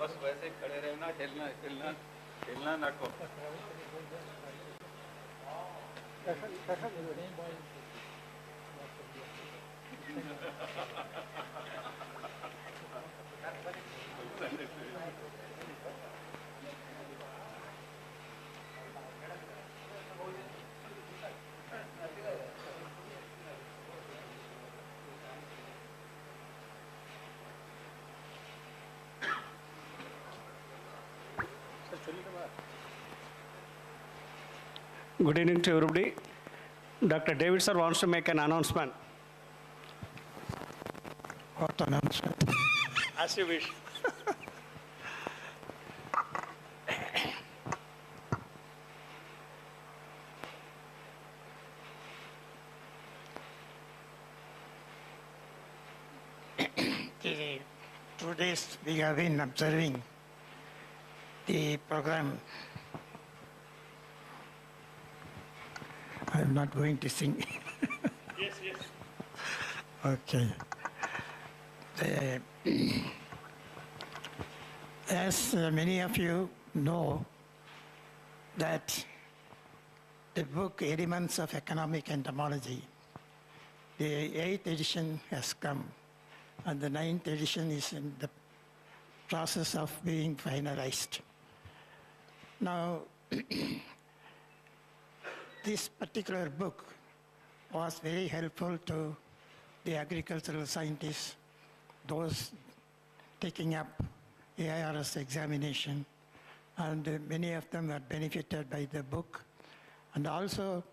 बस वैसे खड़े रहना, हिलना हिलना हिलना ना को। Good evening to everybody. Dr. David sir wants to make an announcement. What announcement? As you wish. The 2 days we have been observing the program. I'm not going to sing. Yes, yes. Okay. As many of you know, that the book Elements of Economic Entomology, the 8th edition has come, and the 9th edition is in the process of being finalized. Now, this particular book was very helpful to the agricultural scientists, those taking up AIRS examination, and many of them are benefited by the book. And also,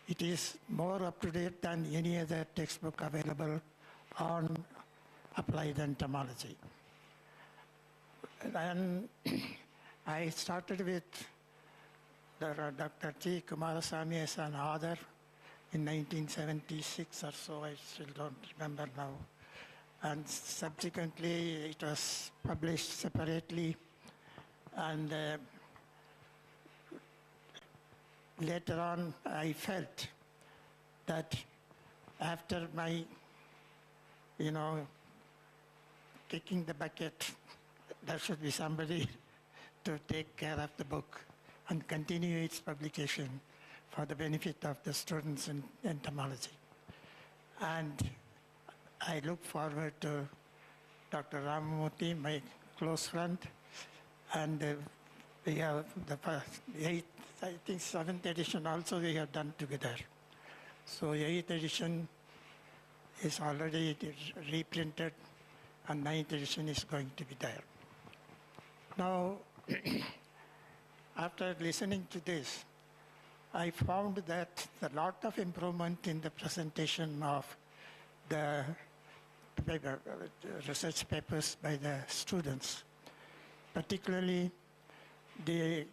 it is more up-to-date than any other textbook available on applied entomology. And I started with Dr. T. Kumarasamy as an author in 1976 or so, I still don't remember now. And subsequently, it was published separately. And later on, I felt that after my, kicking the bucket, there should be somebody to take care of the book and continue its publication for the benefit of the students in entomology. And I look forward to Dr. Ramamurthy, my close friend, and we have the 8th, I think 7th edition also we have done together. So 8th edition is already reprinted, and 9th edition is going to be there. Now, after listening to this, I found that a lot of improvement in the presentation of the research papers by the students. Particularly, the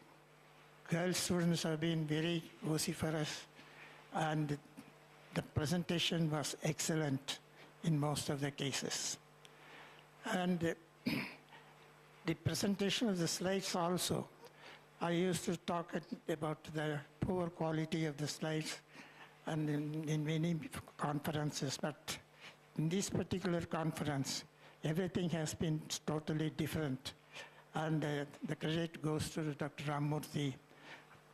girl students have been very vociferous, and the presentation was excellent in most of the cases. And the presentation of the slides also, I used to talk about the poor quality of the slides and in many conferences, but in this particular conference, everything has been totally different. And the credit goes to Dr. Ramamurthy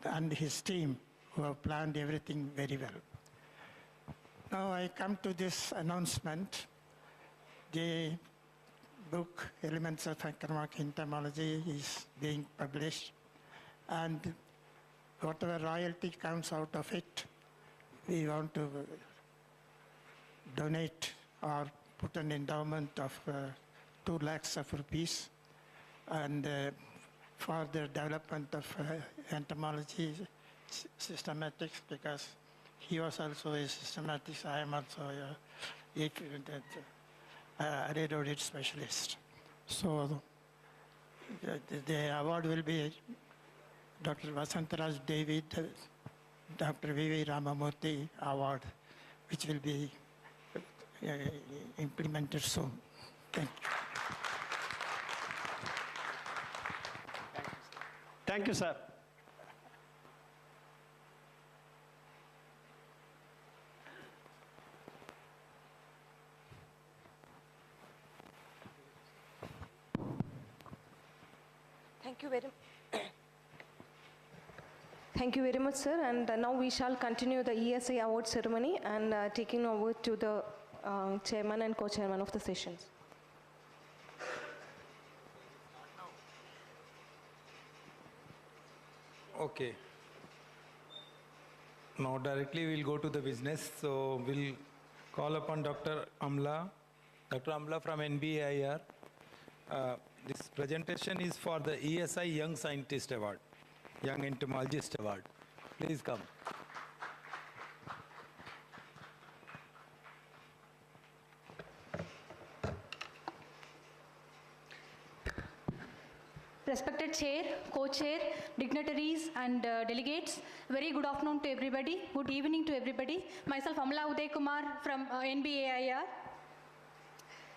and his team, who have planned everything very well. Now I come to this announcement. The book, Elements of Economic Entomology, is being published. And whatever royalty comes out of it, we want to donate or put an endowment of 2 lakhs of rupees, and for the development of entomology systematics, because he was also a systematics, I am also a red audit specialist. So the award will be Dr. Vasantaraj David, Dr. V.V. Ramamurthy Award, which will be implemented soon. Thank you. Thank you, sir. Thank you very Thank you very much, sir. And now we shall continue the ESI award ceremony and taking over to the chairman and co-chairman of the sessions. Okay. Now directly we'll go to the business. So we'll call upon Dr. Amla. Dr. Amla from NBAIR. This presentation is for the ESI Young Scientist Award, Young Entomologist Award. Please come. Respected Chair, Co-Chair, dignitaries and delegates, very good afternoon to everybody, good evening to everybody. Myself Amla Uday Kumar from NBAIR.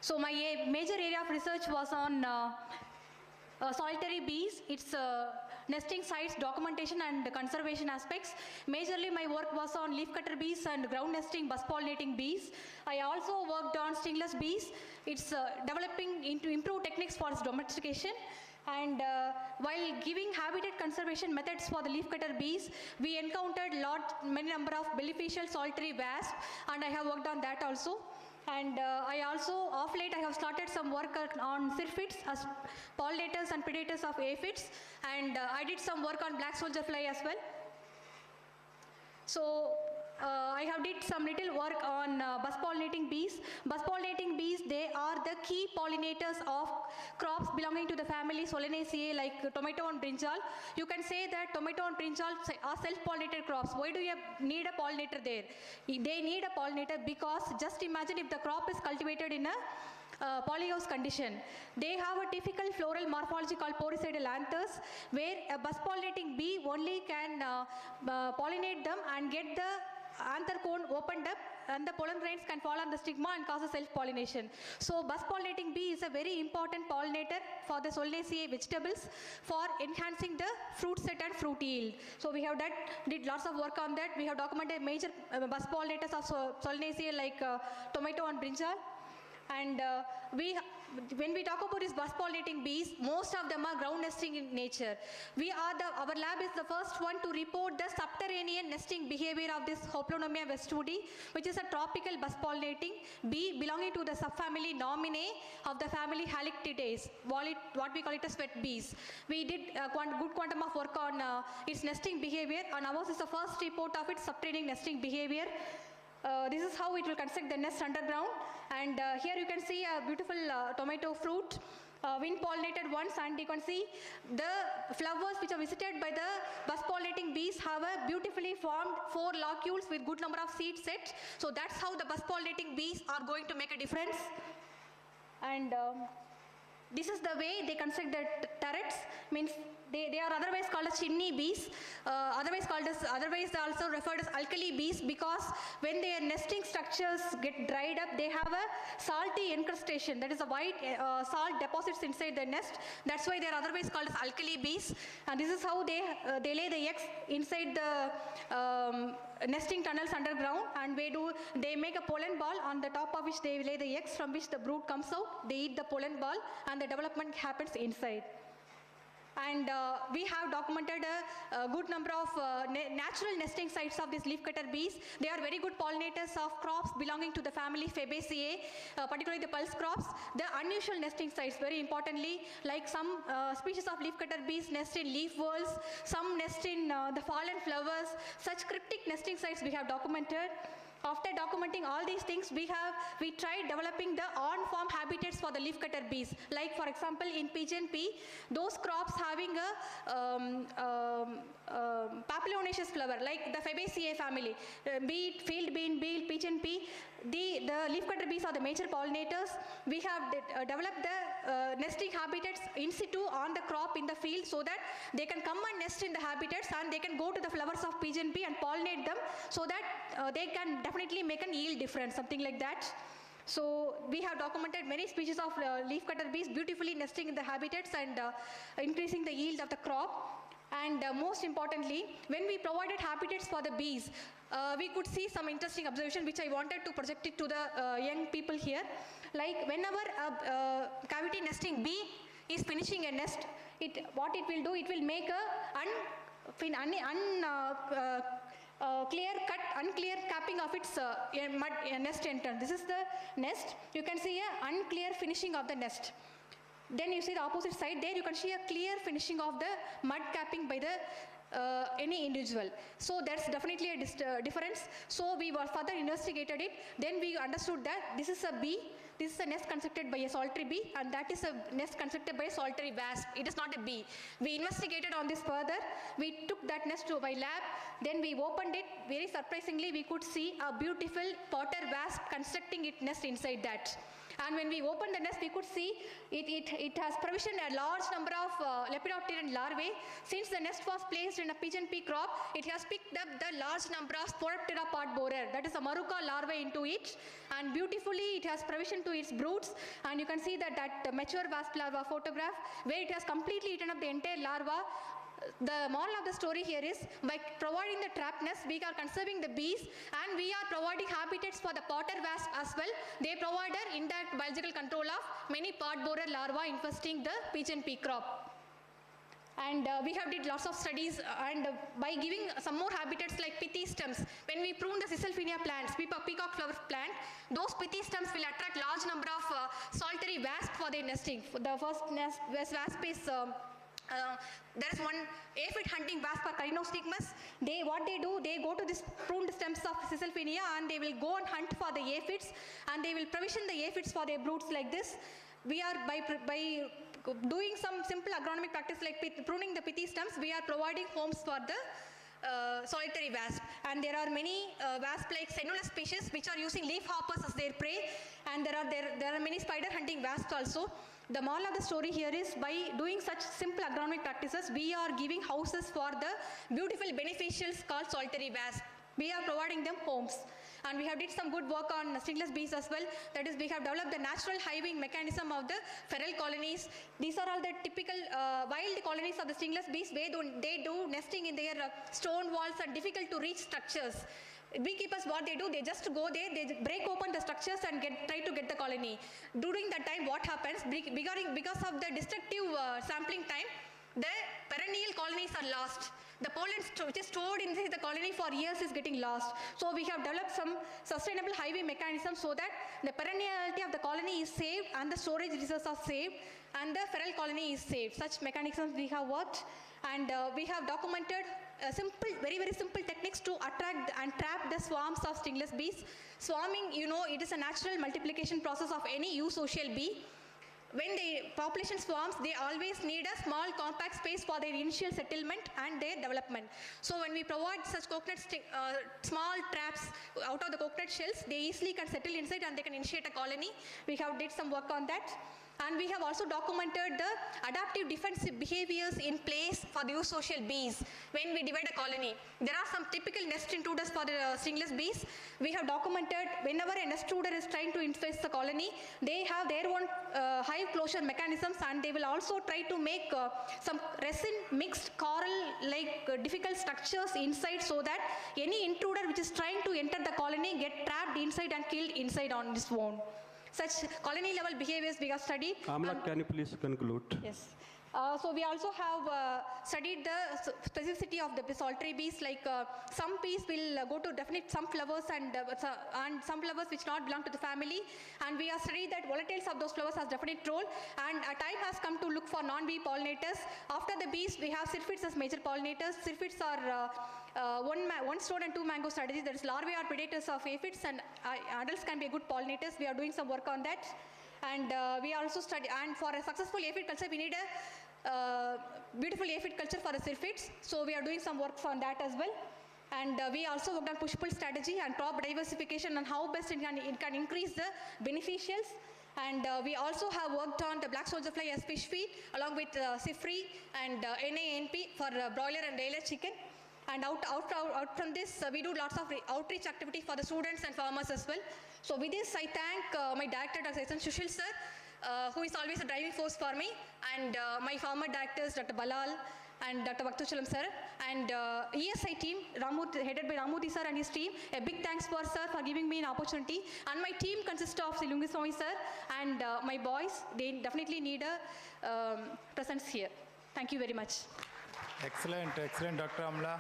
So my major area of research was on solitary bees, its nesting sites, documentation and conservation aspects. Majorly my work was on leafcutter bees and ground nesting bus pollinating bees. I also worked on stingless bees. It's developing into improved techniques for its domestication. And while giving habitat conservation methods for the leafcutter bees, we encountered many number of beneficial solitary wasps, and I have worked on that also. And I also, of late, I have started some work on syrphids as pollinators and predators of aphids, and I did some work on black soldier fly as well. So I have did some little work on bus pollinating bees. Bus pollinating bees, they are the key pollinators of crops belonging to the family Solanaceae like tomato and brinjal. You can say that tomato and brinjal are self-pollinated crops. Why do you need a pollinator there? They need a pollinator because just imagine if the crop is cultivated in a polyhouse condition. They have a typical floral morphology called poricidal anthers, where a bus pollinating bee only can pollinate them and get the anther cone opened up, and the pollen grains can fall on the stigma and cause a self-pollination. So bus pollinating bee is a very important pollinator for the Solanaceae vegetables for enhancing the fruit set and fruit yield. So we have did lots of work on that. We have documented major bus pollinators of Solanaceae like tomato and brinjal. And when we talk about these bus pollinating bees, most of them are ground nesting in nature. Our lab is the first one to report the subterranean nesting behavior of this Hoplonomia westwoodi, which is a tropical bus pollinating bee belonging to the subfamily Nominae of the family Halictidae, what we call it as sweat bees. We did a good quantum of work on its nesting behavior, and ours is the first report of its subterranean nesting behavior. This is how it will construct the nest underground, and here you can see a beautiful tomato fruit, wind pollinated ones, and you can see the flowers which are visited by the bus pollinating bees have a beautifully formed 4 locules with good number of seed sets. So that's how the bus pollinating bees are going to make a difference. And this is the way they construct the turrets, means they are otherwise called as chimney bees, otherwise also referred as alkali bees, because when their nesting structures get dried up, they have a salty incrustation, that is a white salt deposits inside the nest. That's why they are otherwise called as alkali bees, and this is how they lay the eggs inside the nesting tunnels underground, and they make a pollen ball on the top of which they lay the eggs, from which the brood comes out. They eat the pollen ball and the development happens inside. And we have documented a good number of natural nesting sites of these leafcutter bees. They are very good pollinators of crops belonging to the family Fabaceae, particularly the pulse crops. The unusual nesting sites, very importantly, like some species of leafcutter bees nest in leaf whorls, some nest in the fallen flowers. Such cryptic nesting sites we have documented. After documenting all these things, we tried developing the on-farm habitats for the leafcutter bees. Like for example, in pigeon pea, those crops having a papilionaceous flower, like the Fabaceae family, be it field bean, be it pigeon pea, the leafcutter bees are the major pollinators. We have developed the nesting habitats in situ on the crop in the field, so that they can come and nest in the habitats, and they can go to the flowers of pigeon pea and pollinate them, so that they can definitely make an yield difference, something like that. So we have documented many species of leafcutter bees beautifully nesting in the habitats and increasing the yield of the crop. And most importantly, when we provided habitats for the bees, we could see some interesting observation which I wanted to project it to the young people here. Like whenever a cavity nesting bee is finishing a nest, what it will do, it will make a unclear capping of its nest entrance. This is the nest. You can see a unclear finishing of the nest. Then you see the opposite side, there you can see a clear finishing of the mud capping by the any individual. So that's definitely a difference. So we were further investigated it. Then we understood that this is a bee. This is a nest constructed by a solitary bee, and that is a nest constructed by a solitary wasp. It is not a bee. We investigated on this further. We took that nest to my lab. Then we opened it. Very surprisingly, we could see a beautiful potter wasp constructing its nest inside that. And when we opened the nest, we could see it has provisioned a large number of lepidopteran larvae. Since the nest was placed in a pigeon pea crop, it has picked up the large number of Sporoptera pod borer, that is a maruca larvae, into it. And beautifully, it has provisioned to its broods. And you can see that mature wasp larva photograph, where it has completely eaten up the entire larva. The moral of the story here is, by providing the trap nest, we are conserving the bees, and we are providing habitats for the potter wasp as well. They provide an indirect biological control of many pod borer larvae infesting the pigeon pea crop. And we have did lots of studies, and by giving some more habitats like pithy stems, when we prune the Cisalphinia plants, peacock flower plant, those pithy stems will attract large number of solitary wasps for their nesting. The first nest wasp is there is one aphid hunting wasp, Carinostygmus. What they do, they go to this pruned stems of Cisalphinia, and they will go and hunt for the aphids, and they will provision the aphids for their broods like this. We are by doing some simple agronomic practice like pruning the pithy stems, we are providing homes for the solitary wasp. And there are many wasp-like Senula species which are using leaf hoppers as their prey, and there are many spider hunting wasps also. The moral of the story here is, by doing such simple agronomic practices, we are giving houses for the beautiful beneficials called solitary wasps. We are providing them homes. And we have did some good work on stingless bees as well. That is, we have developed the natural hiving mechanism of the feral colonies. These are all the typical wild colonies of the stingless bees, where they do nesting in their stone walls and difficult to reach structures. Beekeepers, what they do, they just go there, they break open the structures and try to get the colony. During that time, what happens, because of the destructive sampling time, the perennial colonies are lost. The pollen which is stored inside the colony for years is getting lost. So we have developed some sustainable hiving mechanism so that the perenniality of the colony is saved, and the storage resources are saved, and the feral colony is saved. Such mechanisms we have worked, and we have documented very, very simple techniques to attract and trap the swarms of stingless bees. Swarming, you know, it is a natural multiplication process of any eusocial bee. When the population swarms, they always need a small compact space for their initial settlement and their development. So when we provide such coconut small traps out of the coconut shells, they easily can settle inside and they can initiate a colony. We have did some work on that. And we have also documented the adaptive defensive behaviors in place for the eusocial bees when we divide a colony. There are some typical nest intruders for the stingless bees. We have documented whenever a nest intruder is trying to infest the colony, they have their own hive closure mechanisms, and they will also try to make some resin mixed coral-like difficult structures inside, so that any intruder which is trying to enter the colony get trapped inside and killed inside on its own. Such colony level behaviors we have studied. Amla, can you please conclude? Yes. So we also have studied the specificity of the solitary bees, like some bees will go to some flowers and some flowers which not belong to the family, and we have studied that volatiles of those flowers has definite role, and a time has come to look for non-bee pollinators. After the bees, we have syrphids as major pollinators. Syrphids are one stone and two mango strategy. That is, larvae are predators of aphids, and adults can be good pollinators. We are doing some work on that. And we also study, and for a successful aphid culture, we need a beautiful aphid culture for the syrphids. So we are doing some work on that as well. And we also worked on push-pull strategy and crop diversification, and how best it can increase the beneficials. And we also have worked on the black soldier fly as fish feed, along with CIFRI and NANP for broiler and layers chicken. And out from this, we do lots of outreach activity for the students and farmers as well. So with this, I thank my director, Dr. S. N. Sushil sir, who is always a driving force for me, and my former directors, Dr. Balal and Dr. Vaktuchalam sir, and ESI team, headed by Ramurthy sir and his team. A big thanks for sir for giving me an opportunity. And my team consists of Silungiswamy sir and my boys. They definitely need a presence here. Thank you very much. Excellent, excellent, Dr. Amla.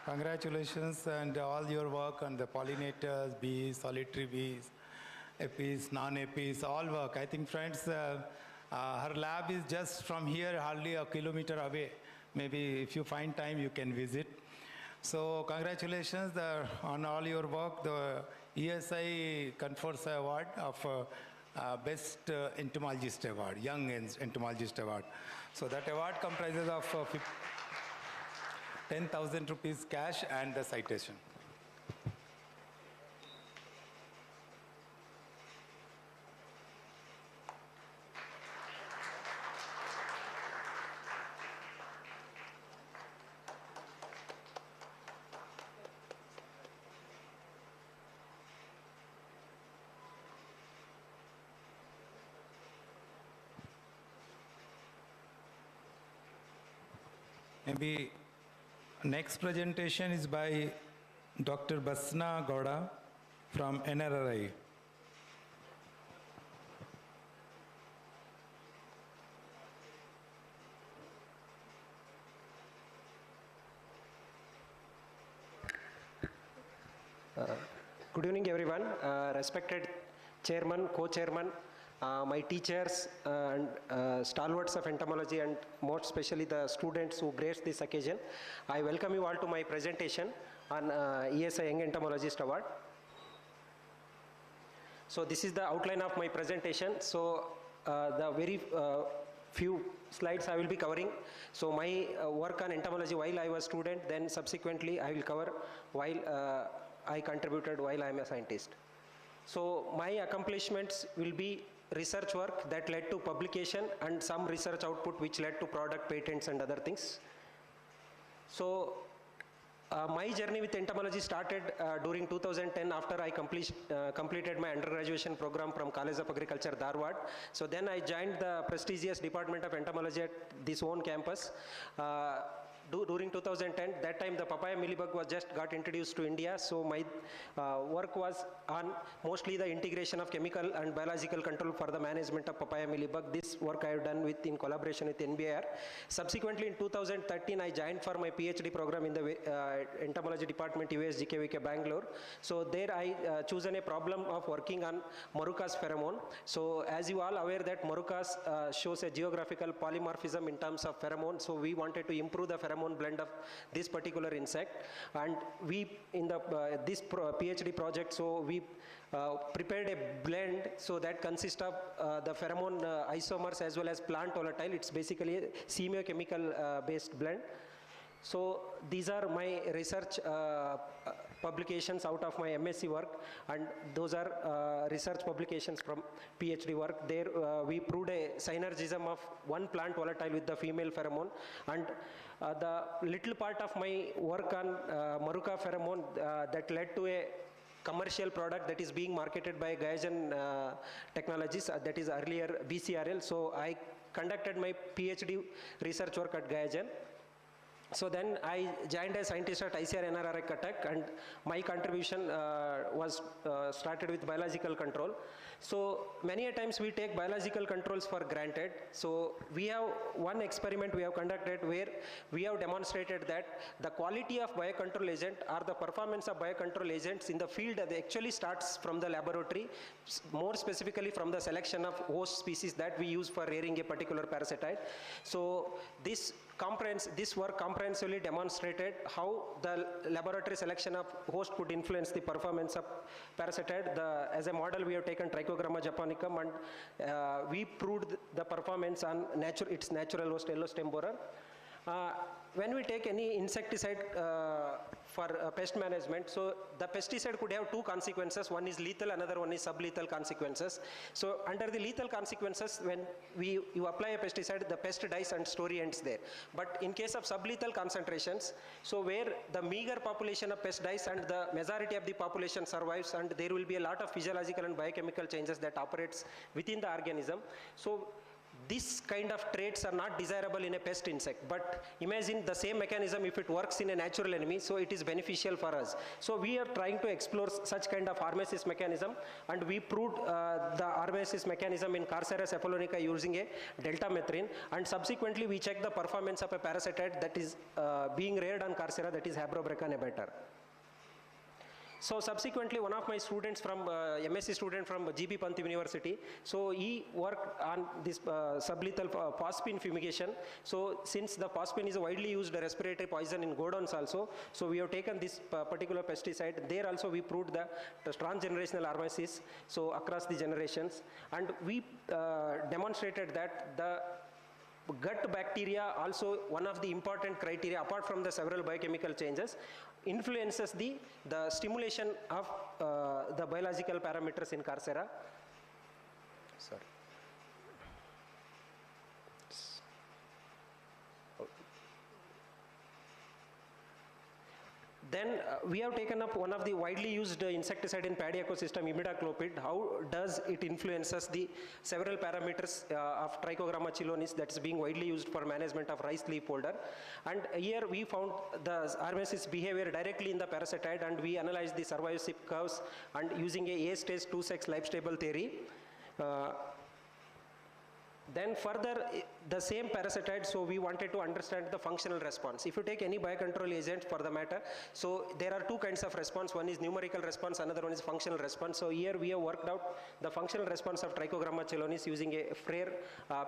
Congratulations and all your work on the pollinators, bees, solitary bees, apis, non-apis, all work. I think, friends, her lab is just from here, hardly a kilometer away. Maybe if you find time, you can visit. So congratulations on all your work. The ESI confers an award of Best Entomologist Award, Young Entomologist Award. So that award comprises of 10,000 rupees cash and the citation. Maybe next presentation is by Dr. Basna Gowda from NRI. Good evening, everyone. Respected chairman, co-chairman, my teachers and stalwarts of entomology, and most especially the students who graced this occasion. I welcome you all to my presentation on ESI Young Entomologist Award. So this is the outline of my presentation. So the very few slides I will be covering. So my work on entomology while I was student, then subsequently I will cover while I contributed while I am a scientist. So my accomplishments will be research work that led to publication and some research output which led to product patents and other things. So my journey with entomology started during 2010 after I completed my undergraduation program from College of Agriculture, Dharwad. So then I joined the prestigious Department of Entomology at this own campus. During 2010, that time the papaya mealybug was just got introduced to India, so my work was on mostly the integration of chemical and biological control for the management of papaya mealybug. This work I have done in collaboration with NBIR. Subsequently in 2013, I joined for my PhD program in the entomology department, USGKVK Bangalore. So there I chosen a problem of working on Maruca's pheromone. So as you all aware that Maruca's shows a geographical polymorphism in terms of pheromone, so we wanted to improve the pheromone blend of this particular insect, and we in the this PhD project, so we prepared a blend so that consists of the pheromone isomers as well as plant volatile. It's basically a semiochemical based blend. So these are my research publications out of my MSc work, and those are research publications from PhD work. There we proved a synergism of one plant volatile with the female pheromone, and the little part of my work on Maruca pheromone that led to a commercial product that is being marketed by Gayajan Technologies, that is earlier BCRL. So I conducted my PhD research work at Gayajan. So then I joined as scientist at ICR NRI Cuttack, and my contribution was started with biological control. So many a times we take biological controls for granted. So we have one experiment we have conducted where we have demonstrated that the quality of biocontrol agent or the performance of biocontrol agents in the field actually starts from the laboratory, more specifically from the selection of host species that we use for rearing a particular parasitoid. So this work comprehensively demonstrated how the laboratory selection of host could influence the performance of parasitoid. As a model, we have taken Trichogramma japonicum, and we proved the performance on its natural host, yellow stem borer. When we take any insecticide for pest management, so the pesticide could have two consequences. One is lethal, another one is sublethal consequences. So under the lethal consequences, when you apply a pesticide, the pest dies and story ends there. But in case of sublethal concentrations, so where the meager population of pest dies and the majority of the population survives, and there will be a lot of physiological and biochemical changes that operates within the organism. So this kind of traits are not desirable in a pest insect. But imagine the same mechanism if it works in a natural enemy, so it is beneficial for us. So we are trying to explore such kind of hormesis mechanism, and we proved the hormesis mechanism in Carceres apollonica using a deltamethrin, and subsequently we checked the performance of a parasitide that is being reared on Carcera, that is Habrobreca nebator. So subsequently, one of my students from, MSc student from GB Pant University, so he worked on this sublethal phosphine fumigation. So since the phosphine is a widely used respiratory poison in godons also, so we have taken this particular pesticide. There also we proved the transgenerational hormesis, so across the generations. And we demonstrated that the gut bacteria also one of the important criteria apart from the several biochemical changes influences the stimulation of the biological parameters in Carcera. Sorry. Then we have taken up one of the widely used insecticide in paddy ecosystem, imidacloprid. How does it influences the several parameters of Trichogramma chilonis that is being widely used for management of rice leaf folder. And here we found the hormesis behavior directly in the parasitide, and we analyzed the survivorship curves and using a stage 2-sex life stable theory. Then further, the same parasitide, so we wanted to understand the functional response. If you take any biocontrol agent for the matter, so there are two kinds of response. One is numerical response, another one is functional response. So here we have worked out the functional response of Trichogramma chilonis using a FRARE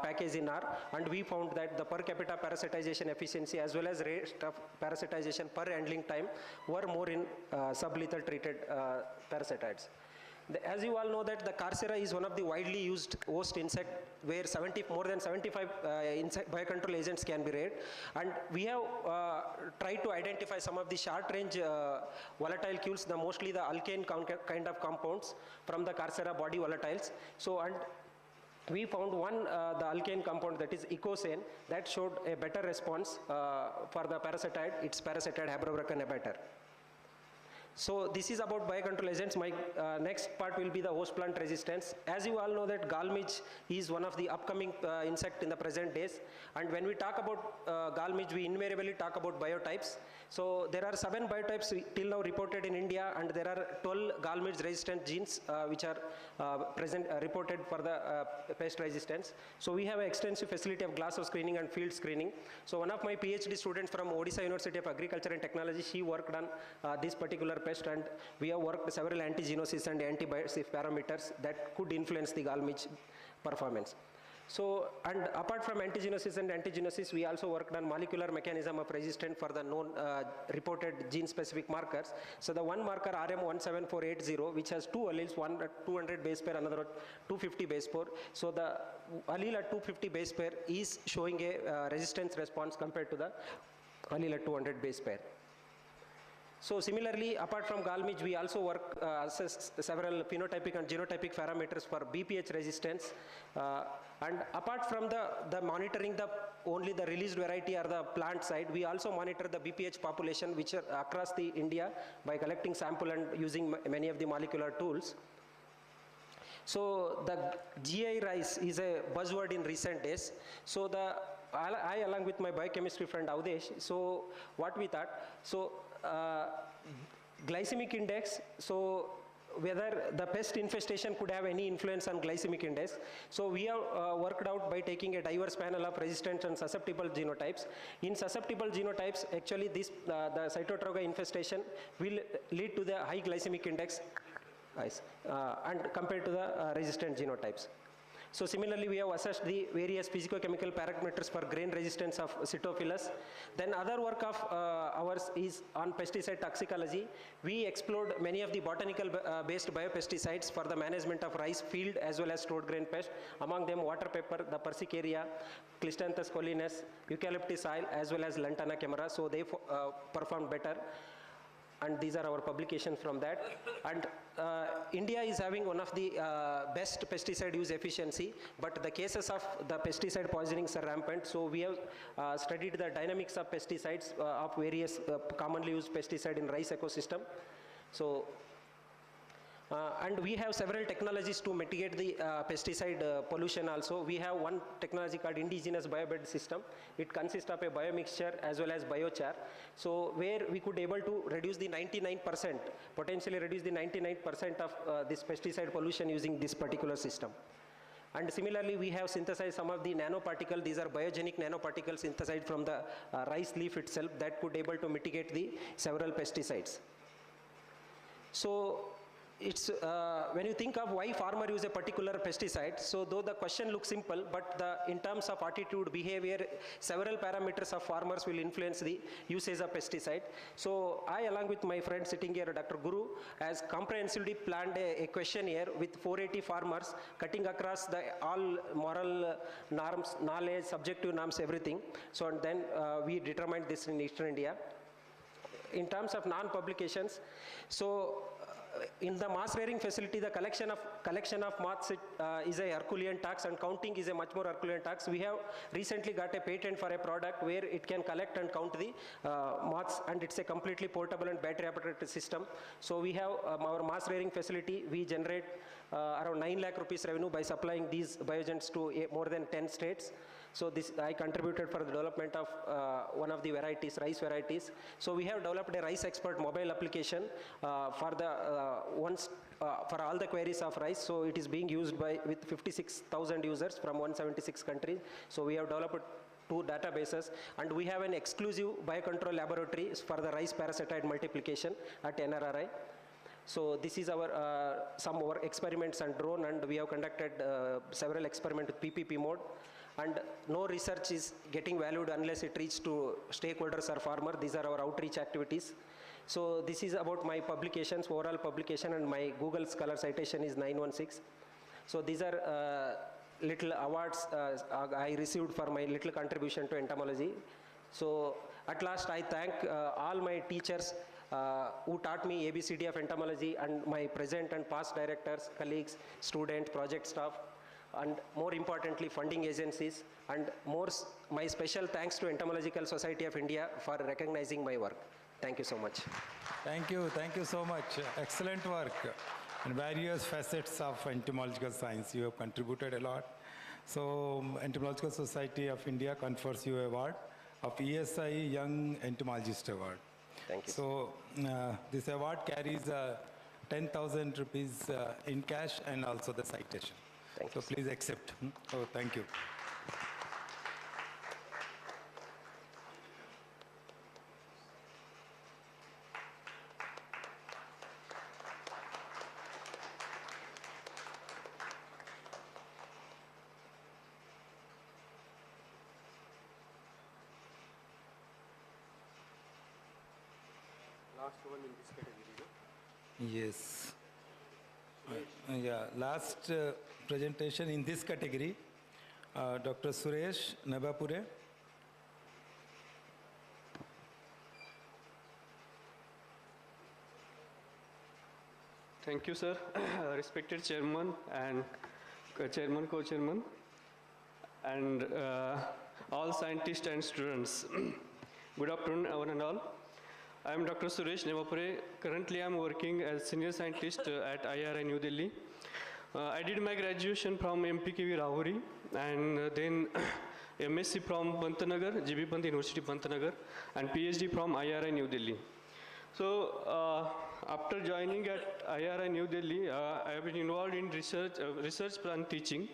package in R, and we found that the per capita parasitization efficiency as well as rate of parasitization per handling time were more in sublethal treated parasitides. As you all know that the Carcera is one of the widely used host insect where more than 75 insect biocontrol agents can be reared, and we have tried to identify some of the short range volatile cues, mostly the alkane kind of compounds from the Carcera body volatiles. So and we found one, the alkane compound that is icosane, that showed a better response for the parasitide, its parasitide Habrobreca nebator. So this is about biocontrol agents. My next part will be the host plant resistance. As you all know that gall midge is one of the upcoming insect in the present days. And when we talk about gall midge, we invariably talk about biotypes. So there are 7 biotypes till now reported in India, and there are 12 gall midge resistant genes which are reported for the pest resistance. So we have an extensive facility of glass of screening and field screening. So one of my PhD students from Odisha University of Agriculture and Technology, she worked on this particular pest, and we have worked several antigenosis and antibiotic parameters that could influence the gall midge performance. So, and apart from antigenosis and antigenosis, we also worked on molecular mechanism of resistance for the known reported gene specific markers. So the one marker RM17480, which has 2 alleles, one at 200 base pair, another at 250 base pair. So the allele at 250 base pair is showing a resistance response compared to the allele at 200 base pair. So similarly, apart from gall midge, we also work assess several phenotypic and genotypic parameters for BPH resistance. And apart from the monitoring only the released variety or the plant side, we also monitor the BPH population which are across the India by collecting sample and using many of the molecular tools. So the GI rice is a buzzword in recent days. So I along with my biochemistry friend Avdesh, so what we thought, so glycemic index, so whether the pest infestation could have any influence on glycemic index. So we have worked out by taking a diverse panel of resistant and susceptible genotypes. In susceptible genotypes, actually this the Cytotrauga infestation will lead to the high glycemic index and compared to the resistant genotypes. So similarly, we have assessed the various physicochemical parameters for grain resistance of Cytophilus. Then other work of ours is on pesticide toxicology. We explored many of the botanical based biopesticides for the management of rice field as well as stored grain pest. Among them, water pepper, the Persicaria, Clistanthus collinus, Eucalyptus oil, as well as Lantana camara. So they performed better. And these are our publications from that. And India is having one of the best pesticide use efficiency, but the cases of the pesticide poisonings are rampant. So we have studied the dynamics of pesticides of various commonly used pesticide in rice ecosystem. So And we have several technologies to mitigate the pesticide pollution also. We have one technology called indigenous biobed system. It consists of a biomixture as well as biochar. So where we could able to reduce the 99%, potentially reduce the 99% of this pesticide pollution using this particular system. And similarly, we have synthesized some of the nanoparticles. These are biogenic nanoparticles synthesized from the rice leaf itself that could able to mitigate the several pesticides. So it's, when you think of why farmer use a particular pesticide, so though the question looks simple, but in terms of attitude, behavior, several parameters of farmers will influence the usage of pesticide. So I, along with my friend sitting here, Dr. Guru, has comprehensively planned a questionnaire with 480 farmers, cutting across the all moral norms, knowledge, subjective norms, everything. So and then we determined this in Eastern India. In terms of non-publications, so in the mass rearing facility, the collection of moths is a Herculean task, and counting is a much more Herculean task. We have recently got a patent for a product where it can collect and count the moths, and it's a completely portable and battery operated system. So we have our mass rearing facility. We generate around 9 lakh rupees revenue by supplying these biogens to more than 10 states. So this I contributed for the development of one of the varieties, rice varieties. So we have developed a rice expert mobile application for the for all the queries of rice. So it is being used with 56,000 users from 176 countries. So we have developed 2 databases, and we have an exclusive biocontrol laboratory for the rice parasitoid multiplication at NRRI. So this is our some of our experiments on drone, and we have conducted several experiments with PPP mode. And no research is getting valued unless it reaches to stakeholders or farmer. These are our outreach activities. So this is about my publications, overall publication, and my Google Scholar citation is 916. So these are little awards I received for my little contribution to entomology. So at last I thank all my teachers who taught me ABCD of entomology, and my present and past directors, colleagues, students, project staff, and more importantly funding agencies, and my special thanks to Entomological Society of India for recognizing my work. Thank you so much. Thank you so much. Excellent work in various facets of entomological science. You have contributed a lot. So Entomological Society of India confers you award of ESI Young Entomologist Award. Thank you. So this award carries 10,000 rupees in cash and also the citation. Thank so you. Please accept. Oh, thank you. Last one in this category, no? Yes. Yeah, last presentation in this category, Dr. Suresh Nabapure. Thank you, sir. Respected chairman and chairman, co-chairman, and all scientists and students. Good afternoon, one and all. I am Dr. Suresh Nabapure. Currently, I am working as senior scientist at IRI New Delhi. I did my graduation from MPKV Rahuri, and then MSc from Pantnagar, GB Pant University Pantnagar, and PhD from IRI New Delhi. So after joining at IRI New Delhi, I have been involved in research and teaching.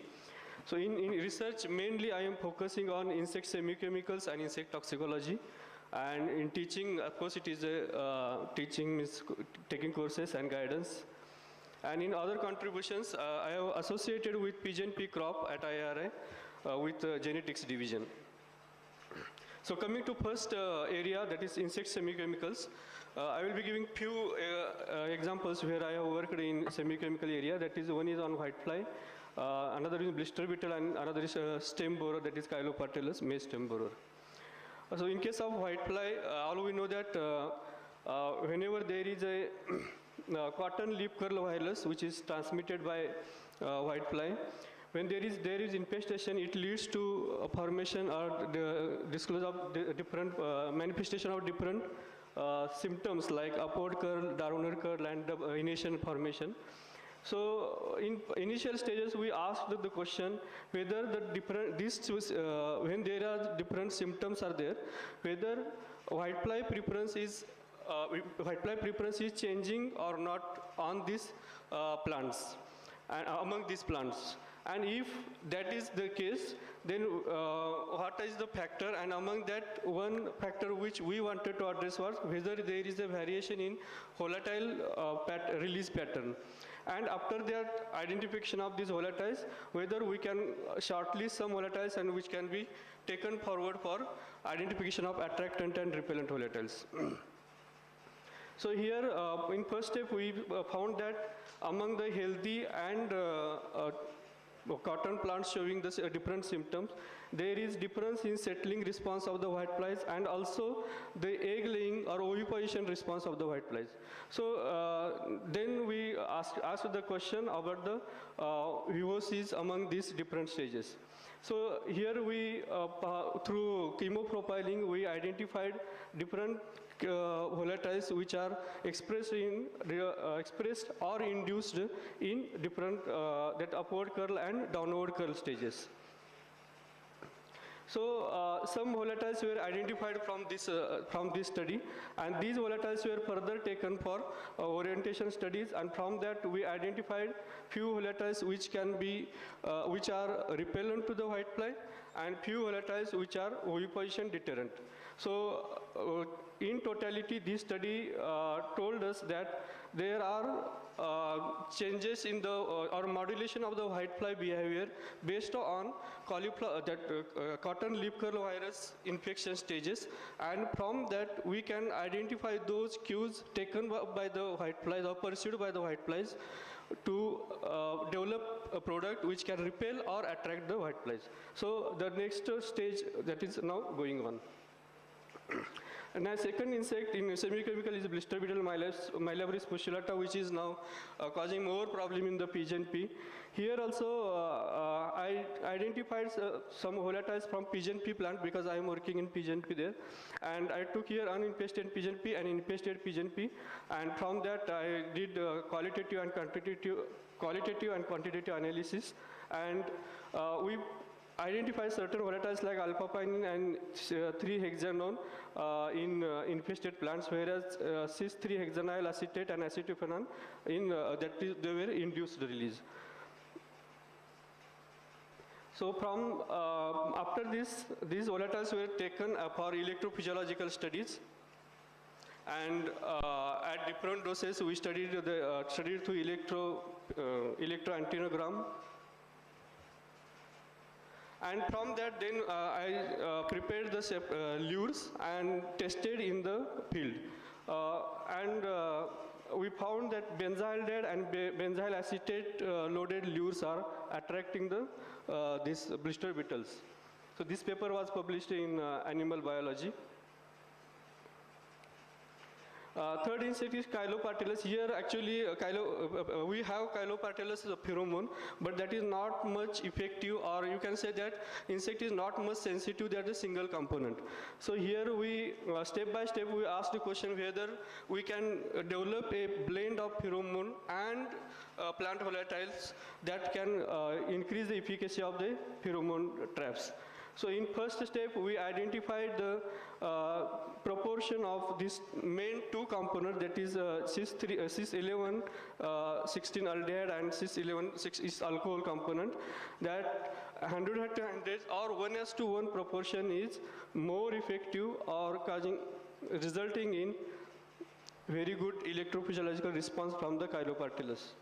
So in research, mainly I am focusing on insect semiochemicals and insect toxicology. And in teaching, of course, it is teaching is taking courses and guidance. And in other contributions, I have associated with pigeon pea crop at IRI with genetics division. So coming to first area, that is insect semiochemicals, I will be giving few examples where I have worked in semiochemical area. That is, one is on whitefly, another is blister beetle, and another is stem borer, that is Chylopatellus maize stem borer. So in case of whitefly, all we know that whenever there is a cotton leaf curl virus which is transmitted by whitefly, when there is infestation, it leads to a formation or the disclosure of different manifestation of different symptoms like upward curl, downward curl, and initiation formation. So in initial stages, we asked the question whether when there are different symptoms are there, whether whitefly preference is changing or not on these plants and among these plants. And if that is the case, then what is the factor? And among that, one factor which we wanted to address was whether there is a variation in volatile release pattern. And after that identification of these volatiles, whether we can shortlist some volatiles and which can be taken forward for identification of attractant and repellent volatiles. So here, in first step, we found that among the healthy and cotton plants showing the different symptoms, there is difference in settling response of the whiteflies and also the egg laying or oviposition response of the whiteflies. So then we asked the question about the VOCs among these different stages. So here we, through chemoprofiling, we identified different volatiles which are expressed or induced in different that upward curl and downward curl stages. So some volatiles were identified from this study, and these volatiles were further taken for orientation studies, and from that we identified few volatiles which are repellent to the whitefly, and few volatiles which are oviposition deterrent. So in totality, this study told us that there are changes in the or modulation of the whitefly behavior based on cotton leaf curl virus infection stages, and from that we can identify those cues taken by the whiteflies or pursued by the whiteflies to develop a product which can repel or attract the whiteflies. So the next stage that is now going on. And the second insect in semichemical is blister beetle Mylabrus postulata, which is now causing more problem in the pigeon pea. Here also I identified some volatiles from pigeon pea plant because I am working in pigeon pea there. And I took here uninfested pigeon pea and infested pigeon pea. And from that I did qualitative and quantitative analysis. And we identify certain volatiles like alpha-pinene and 3-hexanone in infested plants, whereas cis-3-hexanyl acetate and acetophenone they were induced release. So from after this, these volatiles were taken for electrophysiological studies, and at different doses we studied through electroantinogram. And from that, then I prepared the lures and tested in the field. We found that benzaldehyde and benzyl acetate loaded lures are attracting these blister beetles. So this paper was published in Animal Biology. Third insect is Chylopatellus. Here actually we have Chylopatellus pheromone, but that is not much effective, or you can say that insect is not much sensitive to a single component. So here we step by step we ask the question whether we can develop a blend of pheromone and plant volatiles that can increase the efficacy of the pheromone traps. So in first step, we identified the proportion of this main two components, that is cis-11 16-aldehyde and cis-11 6 alcohol component, that 100 to 100 or 1:1 proportion is more effective or resulting in very good electrophysiological response from the Chylopatellus.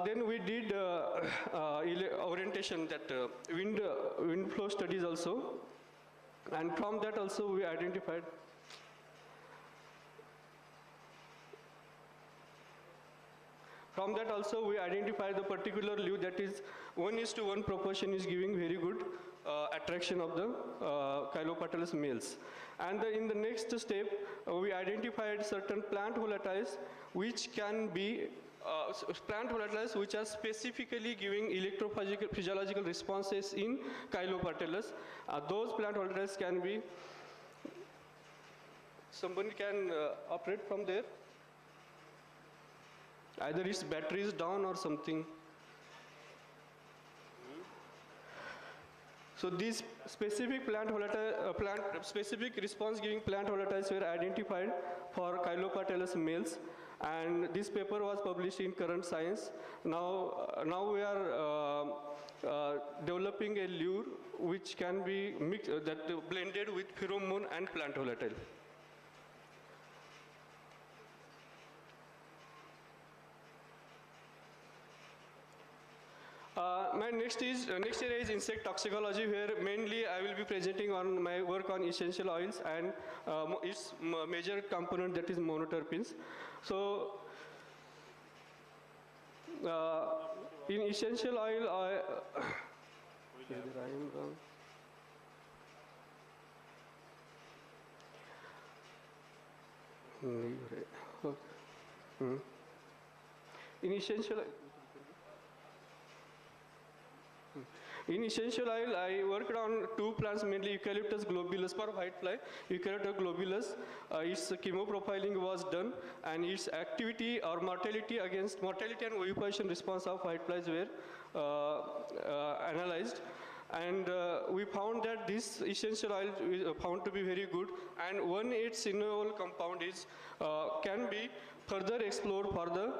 Then we did orientation, that wind flow studies also, and from that also we identified the particular leaf that is 1:1 proportion is giving very good attraction of the Chylopatellus males. And in the next step, we identified certain plant volatiles which can be which are specifically giving electrophysiological responses in Chylopatellus. Those plant volatiles can be somebody can operate from there? Either its battery is down or something. So these specific specific response-giving plant volatiles were identified for Chylopatellus males, and this paper was published in Current Science. Now we are developing a lure which can be mixed, blended with pheromone and plant volatile. My next area is insect toxicology, where mainly I will be presenting on my work on essential oils and its major component, that is monoterpenes. So in essential oil, in essential oil, I worked on two plants, mainly Eucalyptus globulus for whitefly. Eucalyptus globulus, its chemoprofiling was done, and its activity or mortality and oviposition response of whiteflies were analyzed. And we found that this essential oil is found to be very good, and 1,8-cineol compound is can be further explored for the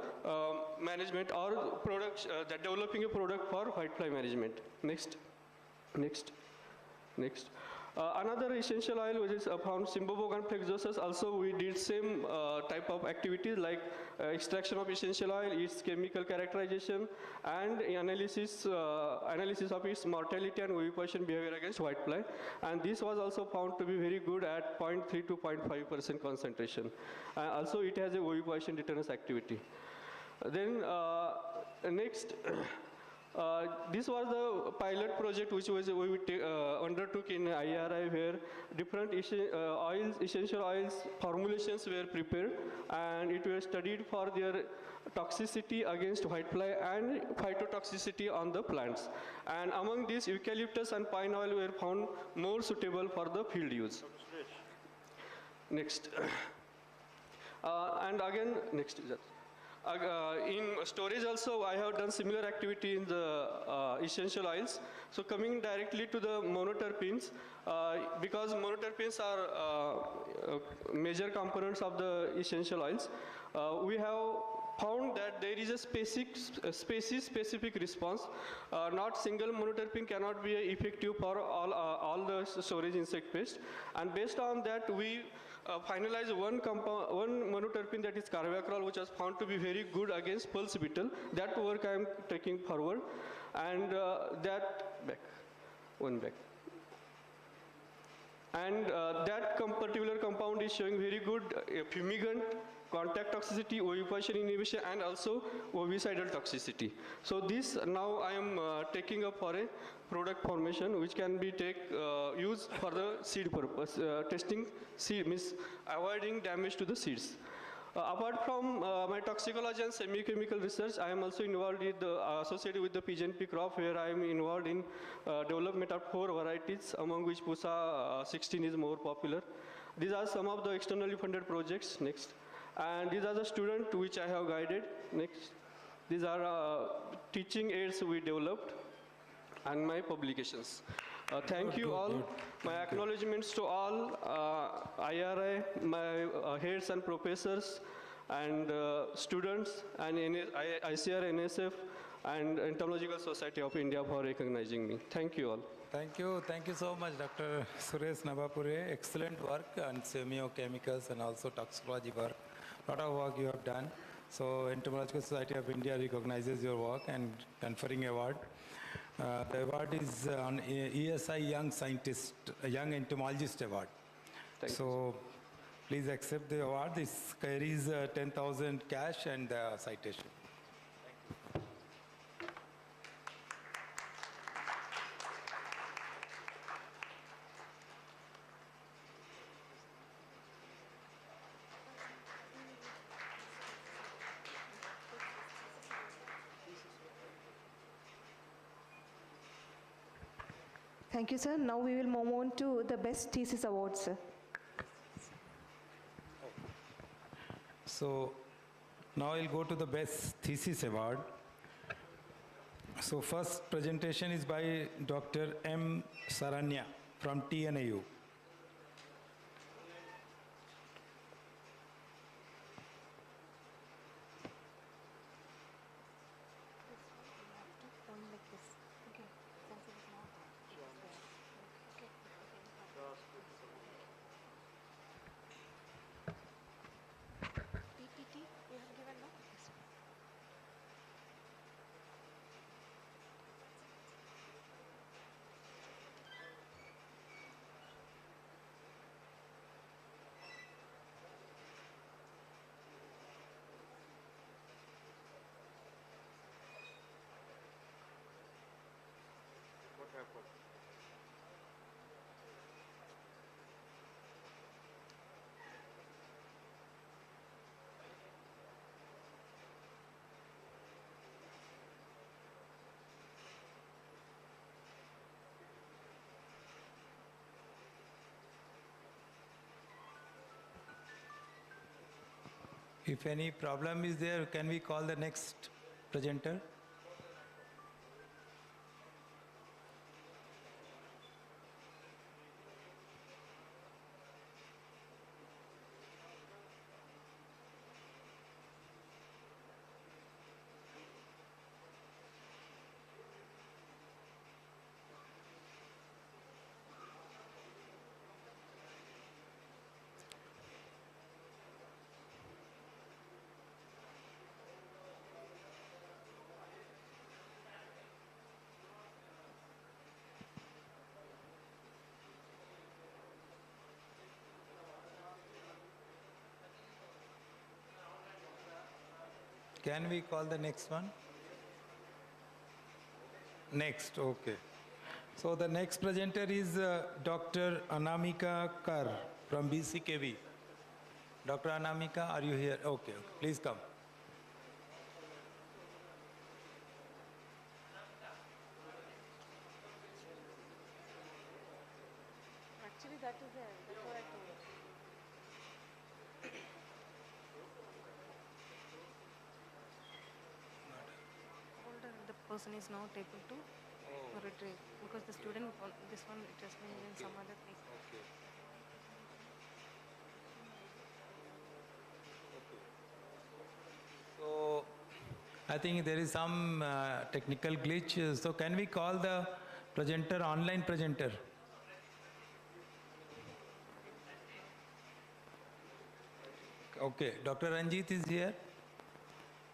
management or product, developing a product for whitefly management. Next. Another essential oil which is found, Cymbopogon flexosus, also we did same type of activities like extraction of essential oil, its chemical characterization, and analysis of its mortality and oviposition behavior against whitefly. And this was also found to be very good at 0.3 to 0.5% concentration. Also it has a oviposition deterrence activity. Then next, this was the pilot project which we undertook in IRI, where different essential oils formulations were prepared, and it was studied for their toxicity against whitefly and phytotoxicity on the plants. And among these, eucalyptus and pine oil were found more suitable for the field use. Next. And again, next is that. In storage also, I have done similar activity in the essential oils. So coming directly to the monoterpenes, because monoterpenes are major components of the essential oils, we have found that there is a species-specific response. Not single monoterpene cannot be effective for all the storage insect pest. And based on that, we finalized one monoterpene, that is carvacrol, which was found to be very good against pulse beetle. That work I am taking forward. And And that particular compound is showing very good fumigant, contact toxicity, oviposition inhibition, and also ovicidal toxicity. So this now I am taking up for a product formation which can be used for the seed purpose, testing seed, means avoiding damage to the seeds. Apart from my toxicology and semi-chemical research, I am also involved associated with the pigeon pea crop, where I am involved in development of 4 varieties, among which Pusa 16 is more popular. These are some of the externally funded projects. Next. And these are the students which I have guided. Next. These are teaching aids we developed and my publications. Thank you all. My acknowledgements to all IRI, my heads and professors, and students, and ICR, NSF, and Entomological Society of India for recognizing me. Thank you all. Thank you so much, Dr. Suresh Navapure. Excellent work on semiochemicals and also toxicology work. A lot of work you have done. So Entomological Society of India recognizes your work and conferring award. The award is on ESI Young Scientist, Young Entomologist Award. So please accept the award. This carries 10,000 cash and citation. Thank you, sir. Now we will move on to the Best Thesis Award, sir. So now I'll go to the best thesis award. So first presentation is by Dr. M. Saranya from TNAU. If any problem is there, can we call the next presenter? Can we call the next one? Next, okay. So the next presenter is Dr. Anamika Kar from BCKV. Dr. Anamika, are you here? Okay, okay. Please come. Actually, that is there. That's what I told. Older, the person is not able to retrieve because the student, this one, it has been in some other place. Okay. So I think there is some technical glitch. So can we call the presenter online presenter? Okay, Dr. Ranjit is here.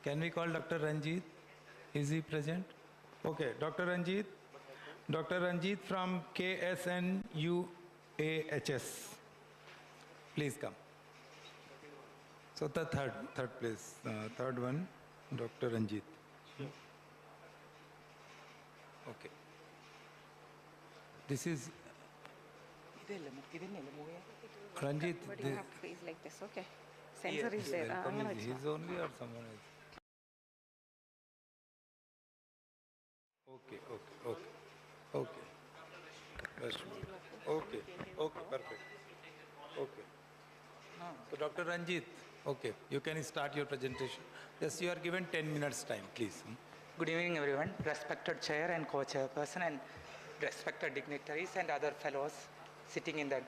Can we call Dr. Ranjit? Is he present? Okay, Dr. Ranjit. Dr. Ranjit from KSNUAHS. Please come. So the third place, third one, Dr. Ranjit. Okay. This is Ranjit. But you have to face like this, okay? Sensor is there. He's only or someone else? Okay, okay, okay, okay. Okay, okay, perfect. Okay. So Dr. Ranjit, okay, you can start your presentation. Yes, you are given 10 minutes time, please. Good evening, everyone. Respected chair and co-chairperson and respected dignitaries and other fellows sitting in the... Okay.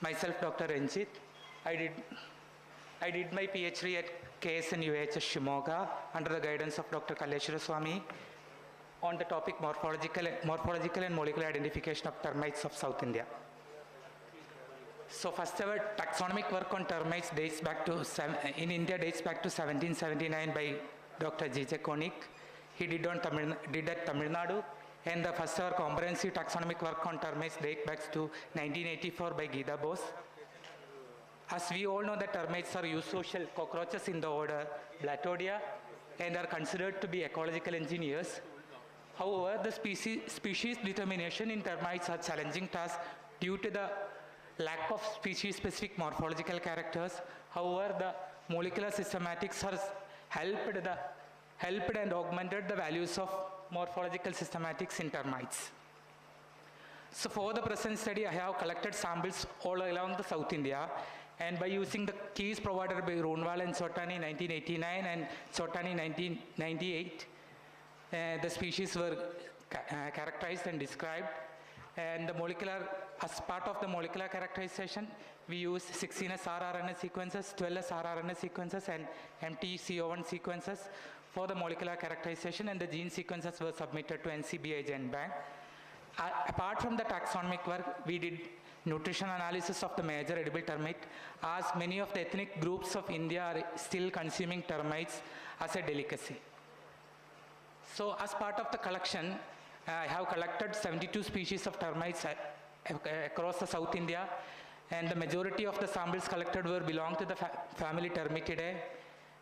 Myself, Dr. Ranjit. I did my PhD at KSNUAHS Shimoga under the guidance of Dr. Kalleshwara Swami on the topic morphological and molecular identification of termites of South India. So first ever taxonomic work on termites dates back to, in India dates back to 1779 by Dr. G.J. Koenig. He did at Tamil Nadu, and the first ever comprehensive taxonomic work on termites dates back to 1984 by Geeta Bose. As we all know, the termites are eusocial cockroaches in the order Blattodea and are considered to be ecological engineers. However, the species determination in termites are challenging task due to the lack of species-specific morphological characters. However, the molecular systematics has helped and augmented the values of morphological systematics in termites. So for the present study, I have collected samples all along the South India, and by using the keys provided by Roonwal and Chotani in 1989 and Chotani in 1998, the species were characterized and described. And the molecular, as part of the molecular characterization, we use 16S rRNA sequences, 12S rRNA sequences, and MTCO1 sequences for the molecular characterization, and the gene sequences were submitted to NCBI GenBank. Apart from the taxonomic work, we did nutrition analysis of the major edible termite, as many of the ethnic groups of India are still consuming termites as a delicacy. So as part of the collection, I have collected 72 species of termites across the South India, and the majority of the samples collected were belong to the family Termitidae.